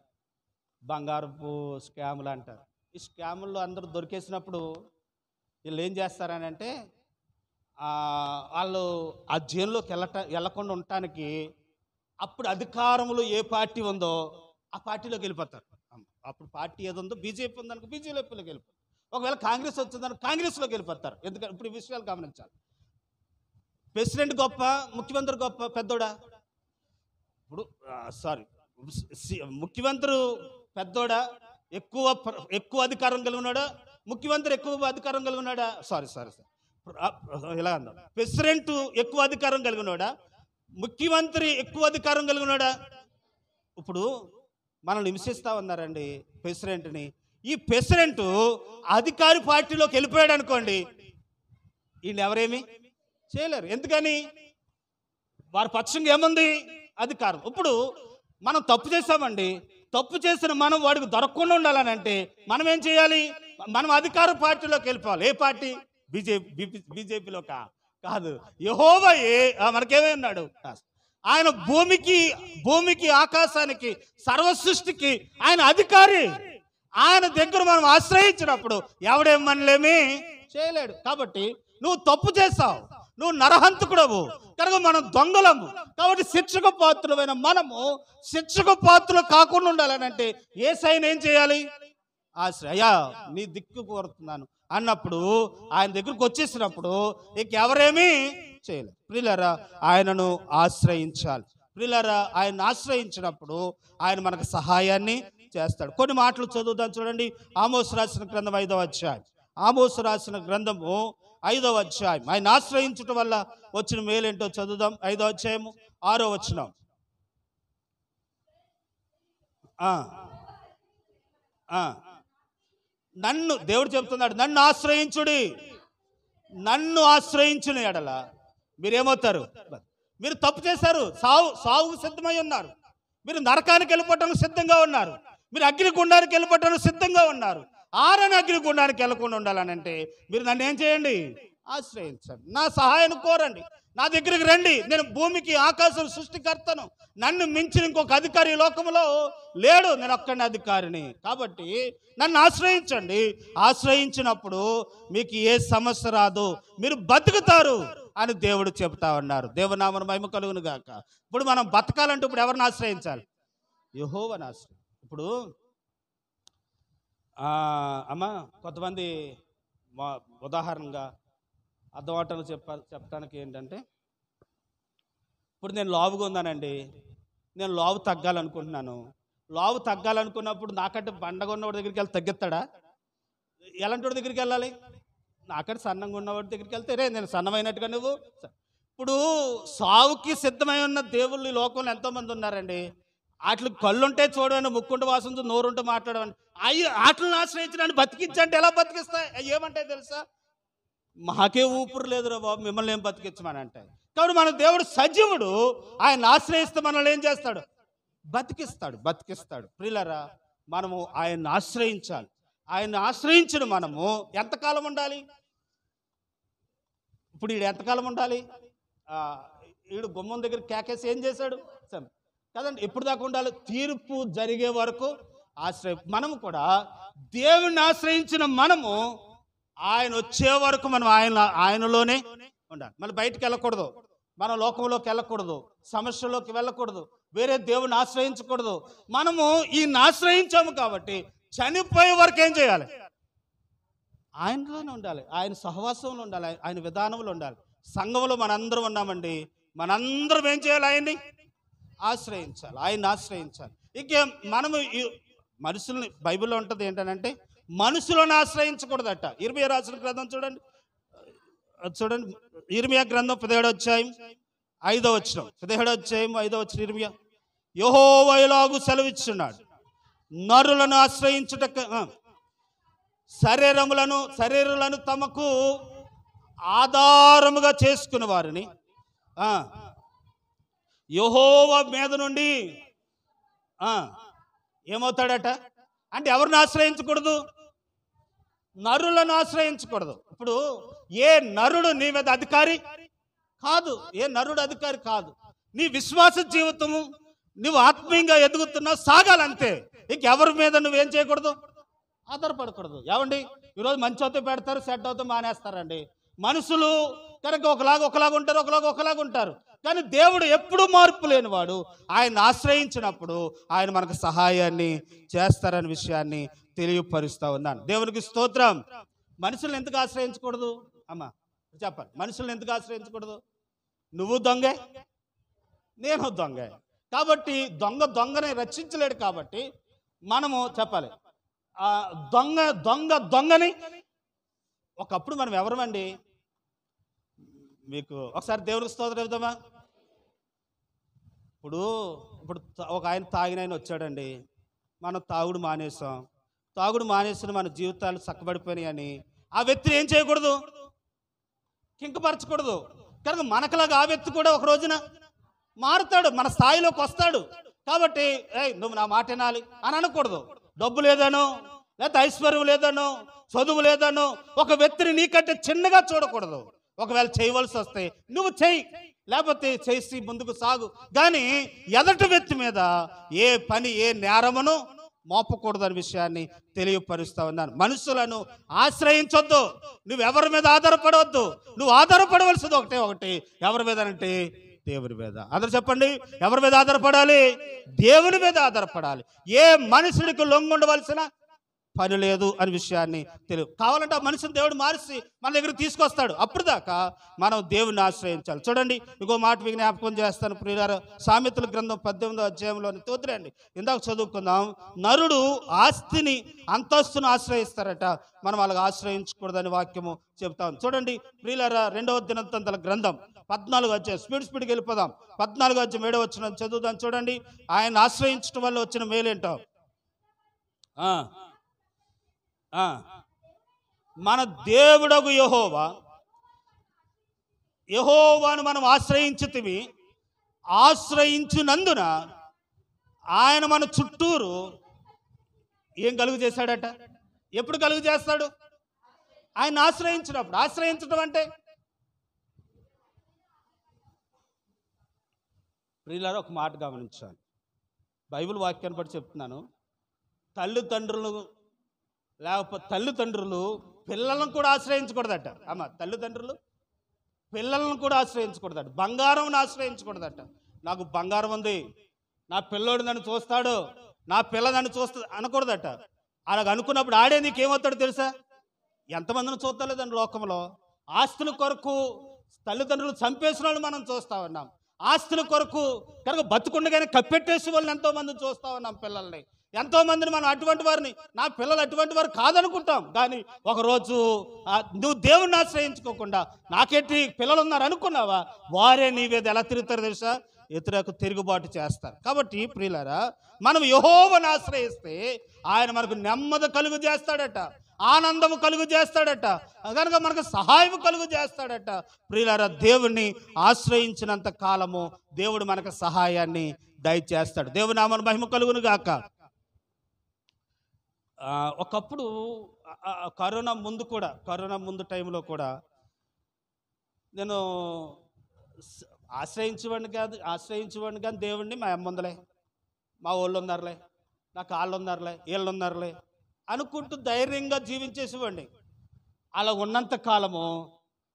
బంగారపు స్కాములు అంటారు. ఈ స్కాముల్లో అందరూ దొరికేసినప్పుడు వీళ్ళు ఏం చేస్తారని అంటే, వాళ్ళు ఆ జైల్లోకి వెళ్ళకుండా ఉండటానికి అప్పుడు అధికారంలో ఏ పార్టీ ఉందో ఆ పార్టీలోకి వెళ్ళిపోతారు. అప్పుడు పార్టీ ఏది ఉందో, బీజేపీ ఉందనుకో బీజేపీలోకి వెళ్ళిపోతారు. ఒకవేళ కాంగ్రెస్ వచ్చిందనుకో కాంగ్రెస్లోకి వెళ్ళిపోతారు. ఎందుకంటే ఇప్పుడు ఈ విషయాలు గమనించాలి. ప్రెసిడెంట్ గొప్ప, ముఖ్యమంత్రి గొప్ప, పెద్దోడా? ఇప్పుడు ముఖ్యమంత్రి పెద్దోడా, ఎక్కువ అధికారం కలిగి ఉన్నాడా? ముఖ్యమంత్రి ఎక్కువ అధికారం కలిగి ఉన్నాడా? సారీ ఇలా అందాం. ప్రెసిడెంట్ ఎక్కువ అధికారం కలిగి ఉన్నాడా? ముఖ్యమంత్రి ఎక్కువ అధికారం కలిగి ఉన్నాడా? ఇప్పుడు మనల్ని హింసిస్తూ ఉన్నారండి ప్రెసిడెంట్ని. ఈ ప్రెసిడెంట్ అధికారి పార్టీలోకి వెళ్ళిపోయాడు అనుకోండి, ఈయన ఎవరేమి చేయలేరు. ఎందుకని? వారి పక్షంగా ఏముంది? అధికారం. ఇప్పుడు మనం తప్పు చేసామండి, తప్పు చేసిన మనం వాడికి దొరకకుండా ఉండాలని అంటే మనం ఏం చేయాలి? మనం అధికార పార్టీలోకి వెళ్ళిపోవాలి. ఏ పార్టీ? బీజేపీలో కాదు, యెహోవాయే మనకేమే ఉన్నాడు. ఆయన భూమికి ఆకాశానికి సర్వ సృష్టికి ఆయన అధికారి. ఆయన దగ్గర మనం ఆశ్రయించినప్పుడు ఎవడేం మనలేమి చేయలేడు. కాబట్టి నువ్వు తప్పు చేసావు, నువ్వు నరహంతకుడవు కనుక మనం దొంగలము. కాబట్టి శిక్షకు పాత్రులమైన మనము శిక్షకు పాత్రలు కాకుండా ఉండాలనంటే యేసయ్యను ఏం చేయాలి? అయ్యా నీ దిక్కు కోరుతున్నాను అన్నప్పుడు ఆయన దగ్గరకు వచ్చేసినప్పుడు ఇంకెవరేమీ చేయలేదు. ప్రియులారా, ఆయనను ఆశ్రయించాలి. ప్రియులారా, ఆయన ఆశ్రయించినప్పుడు ఆయన మనకు సహాయాన్ని చేస్తాడు. కొన్ని మాటలు చదువుదాం చూడండి. ఆమోసు రాసిన గ్రంథం 5వ అధ్యాయం. ఆమోసు రాసిన గ్రంథము 5వ అధ్యాయం. ఆయన ఆశ్రయించటం వల్ల వచ్చిన మేలేంటో చదువుదాం. 5వ అధ్యాయము 6వ వచనం. నన్ను దేవుడు చెప్తున్నాడు, నన్ను ఆశ్రయించుడి. నన్ను ఆశ్రయించిన ఎడల మీరేమవుతారు? మీరు తప్పు చేశారు, సావుకు సిద్ధమై ఉన్నారు. మీరు నరకానికి వెళ్ళిపోవటానికి సిద్ధంగా ఉన్నారు. మీరు అగ్నిగుండానికి వెళ్ళిపోవటానికి సిద్ధంగా ఉన్నారు. ఆరని అగ్నిగుండానికి వెళ్ళకుండా ఉండాలని అంటే మీరు నన్ను ఏం చేయండి? ఆశ్రయించండి. నా సహాయాన్ని కోరండి, నా దగ్గరికి రండి. నేను భూమికి ఆకాశం సృష్టికర్తను. నన్ను మించిన ఇంకొక అధికారి ఈ లోకంలో లేడు. నేను ఒక్కడిని అధికారిని. కాబట్టి నన్ను ఆశ్రయించండి. ఆశ్రయించినప్పుడు మీకు ఏ సమస్య రాదు, మీరు బతుకుతారు అని దేవుడు చెబుతా ఉన్నారు. దేవునామమున మహిమ కలుగును గాక. ఇప్పుడు మనం బతకాలంటే ఇప్పుడు ఎవరిని ఆశ్రయించాలి? యెహోవాను ఆశ్రయించాలి. ఇప్పుడు అమ్మ కొంతమంది ఉదాహరణగా అర్థవాటలు చెప్పడానికి ఏంటంటే, ఇప్పుడు నేను లావుగా ఉన్నానండి, నేను లావు తగ్గాలనుకుంటున్నాను. లావు తగ్గాలనుకున్నప్పుడు నాకంటే బండగా ఉన్నవాడి దగ్గరికి వెళ్ళి తగ్గిస్తాడా? ఎలాంటి వాడి దగ్గరికి వెళ్ళాలి? నాకంటే సన్నంగా ఉన్నవాడి దగ్గరికి వెళ్తే రే నేను సన్నమైనట్టుగా నువ్వు. ఇప్పుడు సావుకి సిద్ధమై ఉన్న దేవుళ్ళు ఈ లోకంలో ఎంతోమంది ఉన్నారండి. వాటికి కళ్ళుంటే చూడమని, ముక్కుంటే వాసన, నోరుంటే మాట్లాడమని, వాటిని ఆశ్రయించడానికి బతికించంటే ఎలా బతికిస్తాయి? ఏమంటాయి తెలుసా? మాకే ఊపిరి లేదురా బాబు, మిమ్మల్ని ఏం బతికించమని అంటాయి. కాబట్టి మన దేవుడు సజీవుడు. ఆయన ఆశ్రయిస్తే మనల్ని ఏం చేస్తాడు? బతికిస్తాడు. ప్రియులారా, మనము ఆయన్ని ఆశ్రయించాలి. ఆయన్ని ఆశ్రయించిన మనము ఎంతకాలం ఉండాలి? ఇప్పుడు ఈడు ఎంతకాలం ఉండాలి? ఈడు గుమ్మం దగ్గర కేకేసి ఏం చేశాడు కదండి, ఎప్పుడు దాకా ఉండాలి? తీర్పు జరిగే వరకు మనము కూడా దేవుణ్ణి ఆశ్రయించిన మనము ఆయన వచ్చే వరకు మనం ఆయనలోనే ఉండాలి. మళ్ళీ బయటికి వెళ్ళకూడదు, మన లోకంలోకి వెళ్ళకూడదు, సమస్యలోకి వెళ్ళకూడదు, వేరే దేవుని ఆశ్రయించకూడదు. మనము ఈయన్ని ఆశ్రయించాము కాబట్టి చనిపోయే వరకు ఏం చేయాలి? ఆయనలోనే ఉండాలి, ఆయన సహవాసంలో ఉండాలి, ఆయన విధానంలో ఉండాలి. సంఘంలో మనందరం ఉన్నామండి, మనందరం ఏం చేయాలి? ఆయన్ని ఆశ్రయించాలి, ఆయన్ని ఆశ్రయించాలి. ఇక మనము మనుషుల్ని, బైబిల్లో ఉంటుంది ఏంటంటే మనుషులను ఆశ్రయించకూడదట. ఇర్మియా రాసిన గ్రంథం చూడండి, ఇర్మియా గ్రంథం 17వ అధ్యాయం 5వ వచనం, 17వ అధ్యాయం 5వ వచనం. ఇర్మియా, యెహోవా ఇలాగు సెలవిచ్చున్నాడు, నరులను ఆశ్రయించుటకు శరీరములను తమకు ఆధారముగా చేసుకున్న వారిని యెహోవా మీద నుండి ఏమవుతాడట అంటే ఎవరిని ఆశ్రయించకూడదు? నరులను ఆశ్రయించకూడదు. ఇప్పుడు ఏ నరుడు నీ మీద అధికారి కాదు, ఏ నరుడు అధికారి కాదు. నీ విశ్వాస జీవితము నువ్వు ఆత్మీయంగా ఎదుగుతున్నావు, సాగాలంతే. ఇంకెవరి మీద నువ్వేం చేయకూడదు? ఆధారపడకూడదు. ఏమండి, ఈరోజు మంచి అవుతే పెడతారు, సెట్ అవుతే మానేస్తారండి. మనుషులు కనుక ఒకలాగా ఉంటారు, ఒకలాగా ఉంటారు. కానీ దేవుడు ఎప్పుడూ మార్పు లేనివాడు. ఆయన ఆశ్రయించినప్పుడు ఆయన మనకు సహాయాన్ని చేస్తారనే విషయాన్ని తెలియపరుస్తూ ఉన్నాను. దేవునికి స్తోత్రం. మనుషులను ఎందుకు ఆశ్రయించకూడదు? అమ్మా చెప్పాలి, మనుషులను ఎందుకు ఆశ్రయించకూడదు? నువ్వు దొంగే, నేను దొంగే. కాబట్టి దొంగని రక్షించలేడు. కాబట్టి మనము చెప్పాలి, దొంగని ఒకప్పుడు మనం ఎవరమండి? మీకు ఒకసారి దేవునికి స్తోత్రం చెబుతామా? ఇప్పుడు ఒక ఆయన తాగిన ఆయన వచ్చాడండి, మనం తాగుడు మానేసిన మన జీవితాలు చక్కబడిపోయినాయి అని ఆ వ్యక్తిని ఏం చేయకూడదు? కింకపరచకూడదు. కనుక మనకులాగా ఆ వ్యక్తి కూడా ఒక రోజున మారుతాడు, మన స్థాయిలోకి వస్తాడు. కాబట్టి నువ్వు నా మాట వినాలి అని అనకూడదు. డబ్బు లేదనో, లేకపోతే ఐశ్వర్యం లేదనో, చదువు లేదనో ఒక వ్యక్తిని నీకంటే చిన్నగా చూడకూడదు. ఒకవేళ చేయవలసి వస్తే నువ్వు చెయ్యి, లేకపోతే చేసి ముందుకు సాగు. కానీ ఎదటి వ్యక్తి మీద ఏ పని, ఏ నేరమును మోపకూడదనే విషయాన్ని తెలియపరుస్తూ ఉన్నాను. మనుషులను ఆశ్రయించొద్దు, నువ్వు ఎవరి మీద ఆధారపడవద్దు. నువ్వు ఆధారపడవలసింది ఒకటి, ఎవరి మీద అంటే దేవుని మీద. అందరూ చెప్పండి, ఎవరి మీద ఆధారపడాలి? దేవుని మీద ఆధారపడాలి. ఏ మనుషుడికి లొంగుండవలసిన పని లేదు అనే విషయాన్ని కావాలంటే ఆ మనిషిని దేవుడు మార్చి మన దగ్గర తీసుకొస్తాడు. అప్పుడు దాకా మనం దేవుని ఆశ్రయించాలి. చూడండి, ఇంకో మాట మీకు జ్ఞాపకం చేస్తాను ప్రియులారా. సామెతల గ్రంథం 18వ అధ్యాయంలోని తోతురండి, ఇందాక చదువుకుందాం. నరుడు ఆస్తిని, అంతస్తును ఆశ్రయిస్తారట, మనం వాళ్ళకి ఆశ్రయించకూడదని వాక్యము చెప్తాం. చూడండి ప్రియులారా, 2వ దినవృత్తాంతాల గ్రంథం 14వ అధ్యాయం, స్పీడ్కి వెళ్ళిపోదాం. 14వ అధ్యాయం 7వ వచనం చదువుదాం. చూడండి, ఆయన ఆశ్రయించడం వల్ల వచ్చిన మేలేంటో. మన దేవుడగు యెహోవాను మనం ఆశ్రయించితిమి, ఆశ్రయించినందున ఆయన మన చుట్టూరు ఏం కలుగు చేశాడట? ఎప్పుడు కలుగు చేస్తాడు? ఆయన ఆశ్రయించినప్పుడు, ఆశ్రయించడం అంటే ప్రియులారా ఒక మాట గమనించాలి. బైబిల్ వాక్యాన్ని బట్టి చెప్తున్నాను. తల్లిదండ్రులు పిల్లలను కూడా ఆశ్రయించకూడదట. తల్లిదండ్రులు పిల్లలను కూడా ఆశ్రయించకూడదట. బంగారం ఆశ్రయించకూడదట. నాకు బంగారం ఉంది, నా పిల్లోడు నన్ను చూస్తాడు, నా పిల్ల నన్ను చూస్తుంది అనకూడదట. అలాగ అనుకున్నప్పుడు ఆడే నీకేమవుతాడు తెలుసా? ఎంతమందిని చూస్తలేదండి లోకంలో. ఆస్తుల కొరకు తల్లిదండ్రులు చంపేసిన వాళ్ళు మనం చూస్తూ ఉన్నాం. ఆస్తుల కొరకు కనుక బతుకుండగానే కప్పెట్టేసి వాళ్ళని ఎంతోమందిని చూస్తూ ఉన్నాం. పిల్లల్ని ఎంతోమందిని మనం అటువంటి వారిని, నా పిల్లలు అటువంటి వారు కాదనుకుంటాం. కానీ ఒకరోజు నువ్వు దేవుణ్ణి ఆశ్రయించుకోకుండా నాకేంటి పిల్లలు ఉన్నారు అనుకున్నావా, వారే నీ మీద ఎలా తిరుగుతారు తెలుసా? ఇతరులకు తిరుగుబాటు చేస్తారు. కాబట్టి ప్రియులారా, మనం యెహోవాను ఆశ్రయిస్తే ఆయన మనకు నెమ్మది కలుగు చేస్తాడట, ఆనందము కలుగు చేస్తాడట, కనుక మనకు సహాయం కలుగు చేస్తాడట. ప్రియులారా, దేవుణ్ణి ఆశ్రయించినంత కాలము దేవుడు మనకు సహాయాన్ని దయచేస్తాడు. దేవుని నామమున మహిమ కలుగును గాక. ఒకప్పుడు కరోనా ముందు టైంలో కూడా నేను ఆశ్రయించేవాడిని కానీ దేవుణ్ణి మా అమ్మ ఉందలే, మా వాళ్ళు ఉన్నారులే, నా కాళ్ళు ఉన్నారులే, వీళ్ళు ఉన్నారులే అనుకుంటూ ధైర్యంగా జీవించేసేవాడిని. అలా ఉన్నంత కాలము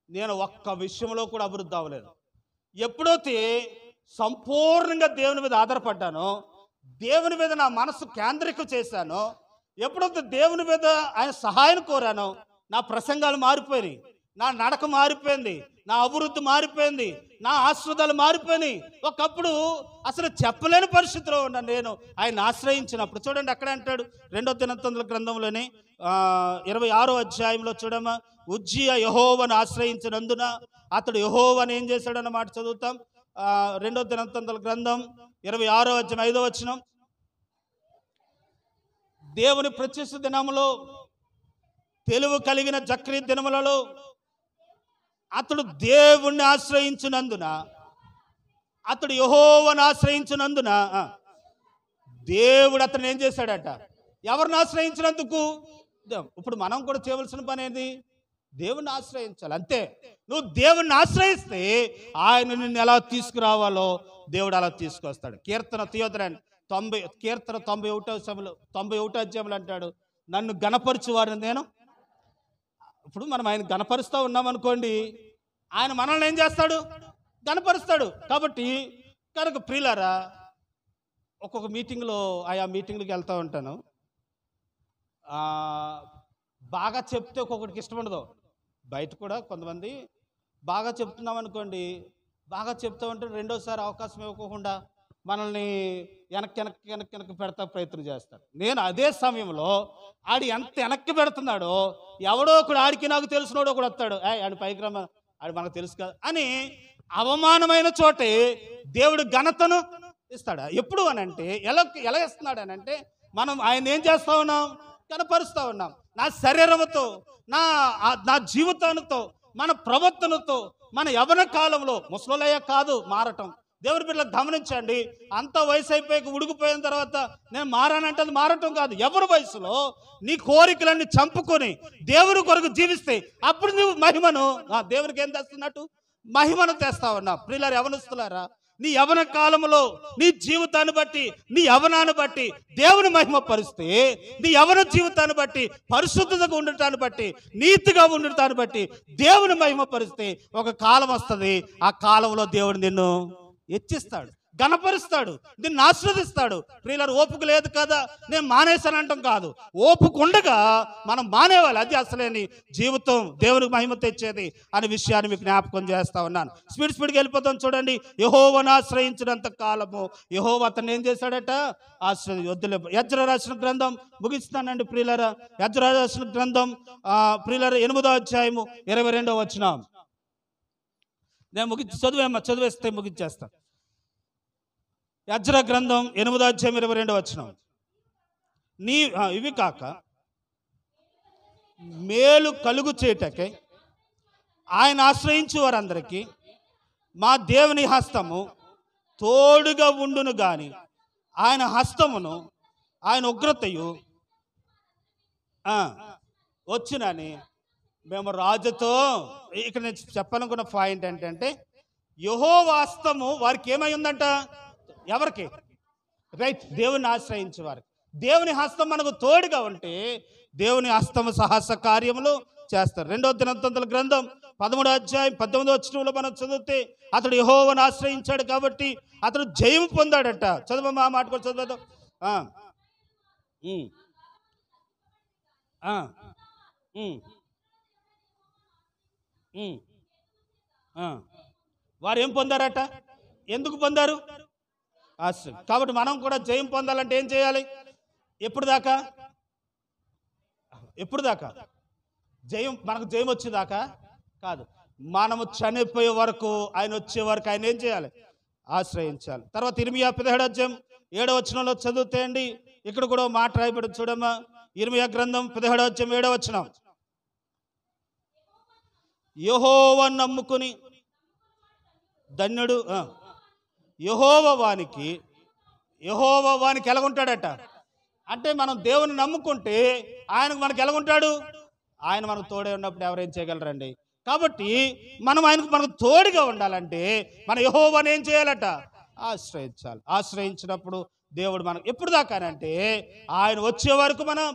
నేను ఒక్క విషయంలో కూడా అభివృద్ధి అవ్వలేదు. ఎప్పుడైతే సంపూర్ణంగా దేవుని మీద ఆధారపడ్డానో, దేవుని మీద నా మనసు కేంద్రీకృతం చేశానో, ఎప్పుడైతే దేవుని మీద ఆయన సహాయం కోరానో, నా ప్రసంగాలు మారిపోయినాయి, నా నడక మారిపోయింది, నా అభివృద్ధి మారిపోయింది, నా ఆశ్రదాలు మారిపోయినాయి. ఒకప్పుడు అసలు చెప్పలేని పరిస్థితిలో ఉన్నాను నేను ఆయన ఆశ్రయించినప్పుడు. చూడండి అక్కడ అంటాడు 2వ దినవృత్తాంతాల గ్రంథంలోని 26వ అధ్యాయంలో చూడమ్మా. ఉజ్జియా యెహోవాను ఆశ్రయించినందున అతడు యెహోవాను ఏం చేశాడన్న మాట చదువుతాం. 2వ దినవృత్తాంతాల గ్రంథం 26వ అధ్యాయం 5వ వచనం. దేవుని ప్రత్యక్ష దినములో, తెలివి కలిగిన జక్రీ దినములలో అతడు దేవుణ్ణి ఆశ్రయించినందున, అతడు యెహోవాను ఆశ్రయించినందున దేవుడు అతను ఏం చేశాడట? ఎవరిని ఆశ్రయించినందుకు? ఇప్పుడు మనం కూడా చేయవలసిన పని ఏంది? దేవుణ్ణి ఆశ్రయించాలి, అంతే. నువ్వు దేవుణ్ణి ఆశ్రయిస్తే ఆయన నిన్ను ఎలా తీసుకురావాలో దేవుడు అలా తీసుకొస్తాడు. కీర్తన 91వ అధ్యాయంలో అంటాడు, నన్ను గణపరచువారు నేను. ఇప్పుడు మనం ఆయన గణపరుస్తూ ఉన్నామనుకోండి, ఆయన మనల్ని ఏం చేస్తాడు? గణపరుస్తాడు. కాబట్టి కనుక ప్రియులారా, ఒక్కొక్క మీటింగ్లో ఆయా మీటింగ్లకు వెళ్తూ ఉంటాను. బాగా చెప్తే ఒక్కొక్కటికి ఇష్టం ఉండదు. బయట కూడా కొంతమంది బాగా చెప్తున్నాం అనుకోండి, బాగా చెప్తూ ఉంటే రెండోసారి అవకాశం ఇవ్వకుండా మనల్ని వెనక్కి పెడతా ప్రయత్నం చేస్తారు. నేను అదే సమయంలో ఆడు ఎంత వెనక్కి పెడుతున్నాడో, ఎవడో ఒకడు ఆడికి నాకు తెలిసినోడు ఒకడు వస్తాడు, ఆడి పైకి రమ్మ, ఆడు మనకు తెలుసు కదా అని అవమానమైన చోటే దేవుడు ఘనతను ఇస్తాడు. ఎప్పుడు అని అంటే ఎలా ఇస్తున్నాడు అని అంటే, మనం ఆయన ఏం చేస్తూ ఉన్నాం? కనపరుస్తూ ఉన్నాం. నా శరీరంతో, నా జీవితాలతో, మన ప్రవర్తనతో, మన యవ్వన కాలంలో ముసలోలయ్య కాదు మారటం. దేవుని బిడ్డలకు గమనించండి, అంత వయసు అయిపోయి ఉడికిపోయిన తర్వాత నేను మారానంటే అది మారటం కాదు. ఎవరి వయసులో నీ కోరికలన్నీ చంపుకొని దేవుని కొరకు జీవిస్తే అప్పుడు నువ్వు మహిమను, దేవునికి ఏం తెస్తున్నట్టు? మహిమను తెస్తా ఉన్నా. ప్రియులారా, యవనస్తులారా, నీ యవన కాలంలో నీ జీవితాన్ని బట్టి, నీ యవనాన్ని బట్టి దేవుని మహిమ పరుస్తే, నీ యవన జీవితాన్ని బట్టి, పరిశుద్ధతగా ఉండటాన్ని బట్టి, నీతిగా ఉండటాన్ని బట్టి దేవుని మహిమ పరుస్తే ఒక కాలం వస్తుంది. ఆ కాలంలో దేవుడు నిన్ను హెచ్చిస్తాడు, గణపరుస్తాడు, నిన్ను ఆశీర్వదిస్తాడు. ప్రియులారా, ఓపిక లేదు కదా నేను మానేశానంటాం కాదు. ఓపిక ఉండగా మనం మానేవాలి. అది అసలేని జీవితం, దేవునికి మహిమ తెచ్చేది అనే విషయాన్ని మీకు జ్ఞాపకం చేస్తా ఉన్నాను. స్పీడ్గా వెళ్ళిపోతాం. చూడండి, యెహోవాను ఆశ్రయించినంత కాలము యెహోవా అతన్ని ఏం చేశాడట? వద్దులే. యెజ్రా రాసిన గ్రంథం ముగిస్తానండి ప్రియులారా. యెజ్రా రాసిన గ్రంథం ప్రియులారా 8వ అధ్యాయము 22వ వచనం. నేను చదివేస్తే ముగించేస్తాను. యెజ్రా గ్రంథం 8వ అధ్యాయం 22వ వచనం. ఇవి కాక మేలు కలుగు చేటకై ఆయన ఆశ్రయించు వారందరికీ మా దేవుని హస్తము తోడుగా ఉండును గాని ఆయన హస్తమును, ఆయన ఉగ్రతయు వచ్చినని మేము రాజుతో, ఇక్కడ నేను చెప్పాలనుకున్న పాయింట్ ఏంటంటే యెహోవా హస్తము వారికి ఏమై ఉందంట? ఎవరికి? రైట్, దేవుని ఆశ్రయించే వారికి. దేవుని హస్తం మనకు తోడుగా ఉంటే దేవుని హస్తము సాహస కార్యములు చేస్తారు. 2వ దినవృత్తాంతాల గ్రంథం 13వ అధ్యాయం 18వ వచనంలో మనం చదివితే అతడు యెహోవాను ఆశ్రయించాడు కాబట్టి అతడు జయం పొందాడట. చదవమ్మా, ఆ మాట కూడా చదువుదాం. వారు ఏం పొందారట? ఎందుకు పొందారు? ఆశ్రయం. కాబట్టి మనం కూడా జయం పొందాలంటే ఏం చేయాలి? ఎప్పుడు దాకా? జయం మనకు జయం వచ్చేదాకా కాదు, మనము చనిపోయే వరకు, ఆయన వచ్చే వరకు ఆయన ఏం చేయాలి? ఆశ్రయించాలి. తర్వాత ఇర్మియా 17వ అధ్యాయం 7వ వచనంలో చదివితే అండి, ఇక్కడ కూడా మాట రాయబడి చూడమ్మా. ఇర్మియా గ్రంథం 17వ అధ్యాయం 7వ వచనం. యెహోవాను నమ్ముకుని ధన్యుడు. యెహోవా వానికి ఎలాగుంటాడట అంటే, మనం దేవుని నమ్ముకుంటే ఆయనకు మనకు ఎలాగుంటాడు? ఆయన మనకు తోడే ఉన్నప్పుడు ఎవరేం చేయగలరండి? కాబట్టి మనకు తోడుగా ఉండాలంటే మన యెహోవాను ఏం చేయాలట? ఆశ్రయించాలి. ఆశ్రయించినప్పుడు దేవుడు మనం ఎప్పుడు దాకానంటే ఆయన వచ్చే వరకు, మనం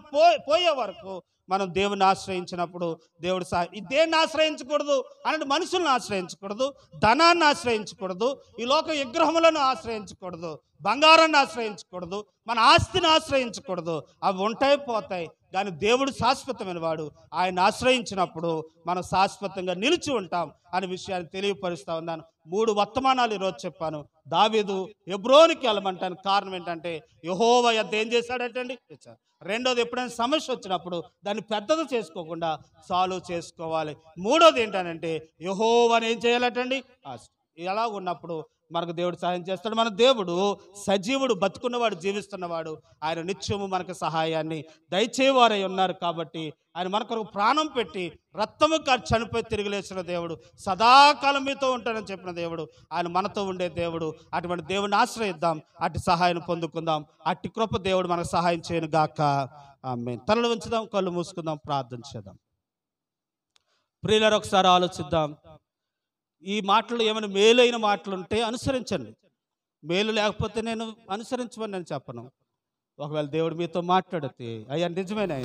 పోయే వరకు మనం దేవుని ఆశ్రయించినప్పుడు దేవుడు దేన్ని ఆశ్రయించకూడదు అంటే, మనుషులను ఆశ్రయించకూడదు, ధనాన్ని ఆశ్రయించకూడదు, ఈ లోక విగ్రహములను ఆశ్రయించకూడదు, బంగారాన్ని ఆశ్రయించకూడదు, మన ఆస్తిని ఆశ్రయించకూడదు. అవి ఉంటాయి, పోతాయి. కానీ దేవుడు శాశ్వతమైన వాడు. ఆయన ఆశ్రయించినప్పుడు మనం శాశ్వతంగా నిలిచి ఉంటాం అనే విషయాన్ని తెలియపరుస్తా ఉన్నాను. 3 వర్తమానాలు ఈరోజు చెప్పాను. దావీదు హెబ్రోనుకి వెళ్ళమంటానికి కారణం ఏంటంటే యెహోవా యొద్ద ఏం చేశాడటండి? రెండోది, ఎప్పుడైనా సమస్య వచ్చినప్పుడు దాన్ని పెద్దది చేసుకోకుండా సాల్వ్ చేసుకోవాలి. మూడోది ఏంటంటే యెహోవాను ఏం చేయాలటండి? ఎలా ఉన్నప్పుడు మనకు దేవుడు సహాయం చేస్తాడు. మన దేవుడు సజీవుడు, బతుకున్నవాడు, జీవిస్తున్నవాడు. ఆయన నిత్యము మనకు సహాయాన్ని దయచేవారై ఉన్నారు. కాబట్టి ఆయన మన కొరకు ప్రాణం పెట్టి రక్తము కార్చి చనిపోయి తిరిగి లేచిన దేవుడు, సదాకాలం మీతో ఉంటానని చెప్పిన దేవుడు, ఆయన మనతో ఉండే దేవుడు. అటువంటి దేవుని ఆశ్రయిద్దాం, అట్టి సహాయం పొందుకుందాం. అట్టి కృప దేవుడు మనకు సహాయం చేయను గాక. ఆమేన్. తలలు ఉంచుదాం, కళ్ళు మూసుకుందాం, ప్రార్థన చేద్దాం. ప్రియులారా, ఒకసారి ఆలోచిద్దాం. ఈ మాటలు ఏమైనా మేలైన మాటలు ఉంటే అనుసరించండి. మేలు లేకపోతే నేను అనుసరించమని నేను చెప్పను. ఒకవేళ దేవుడు మీతో మాట్లాడితే అయ్యా నిజమేనా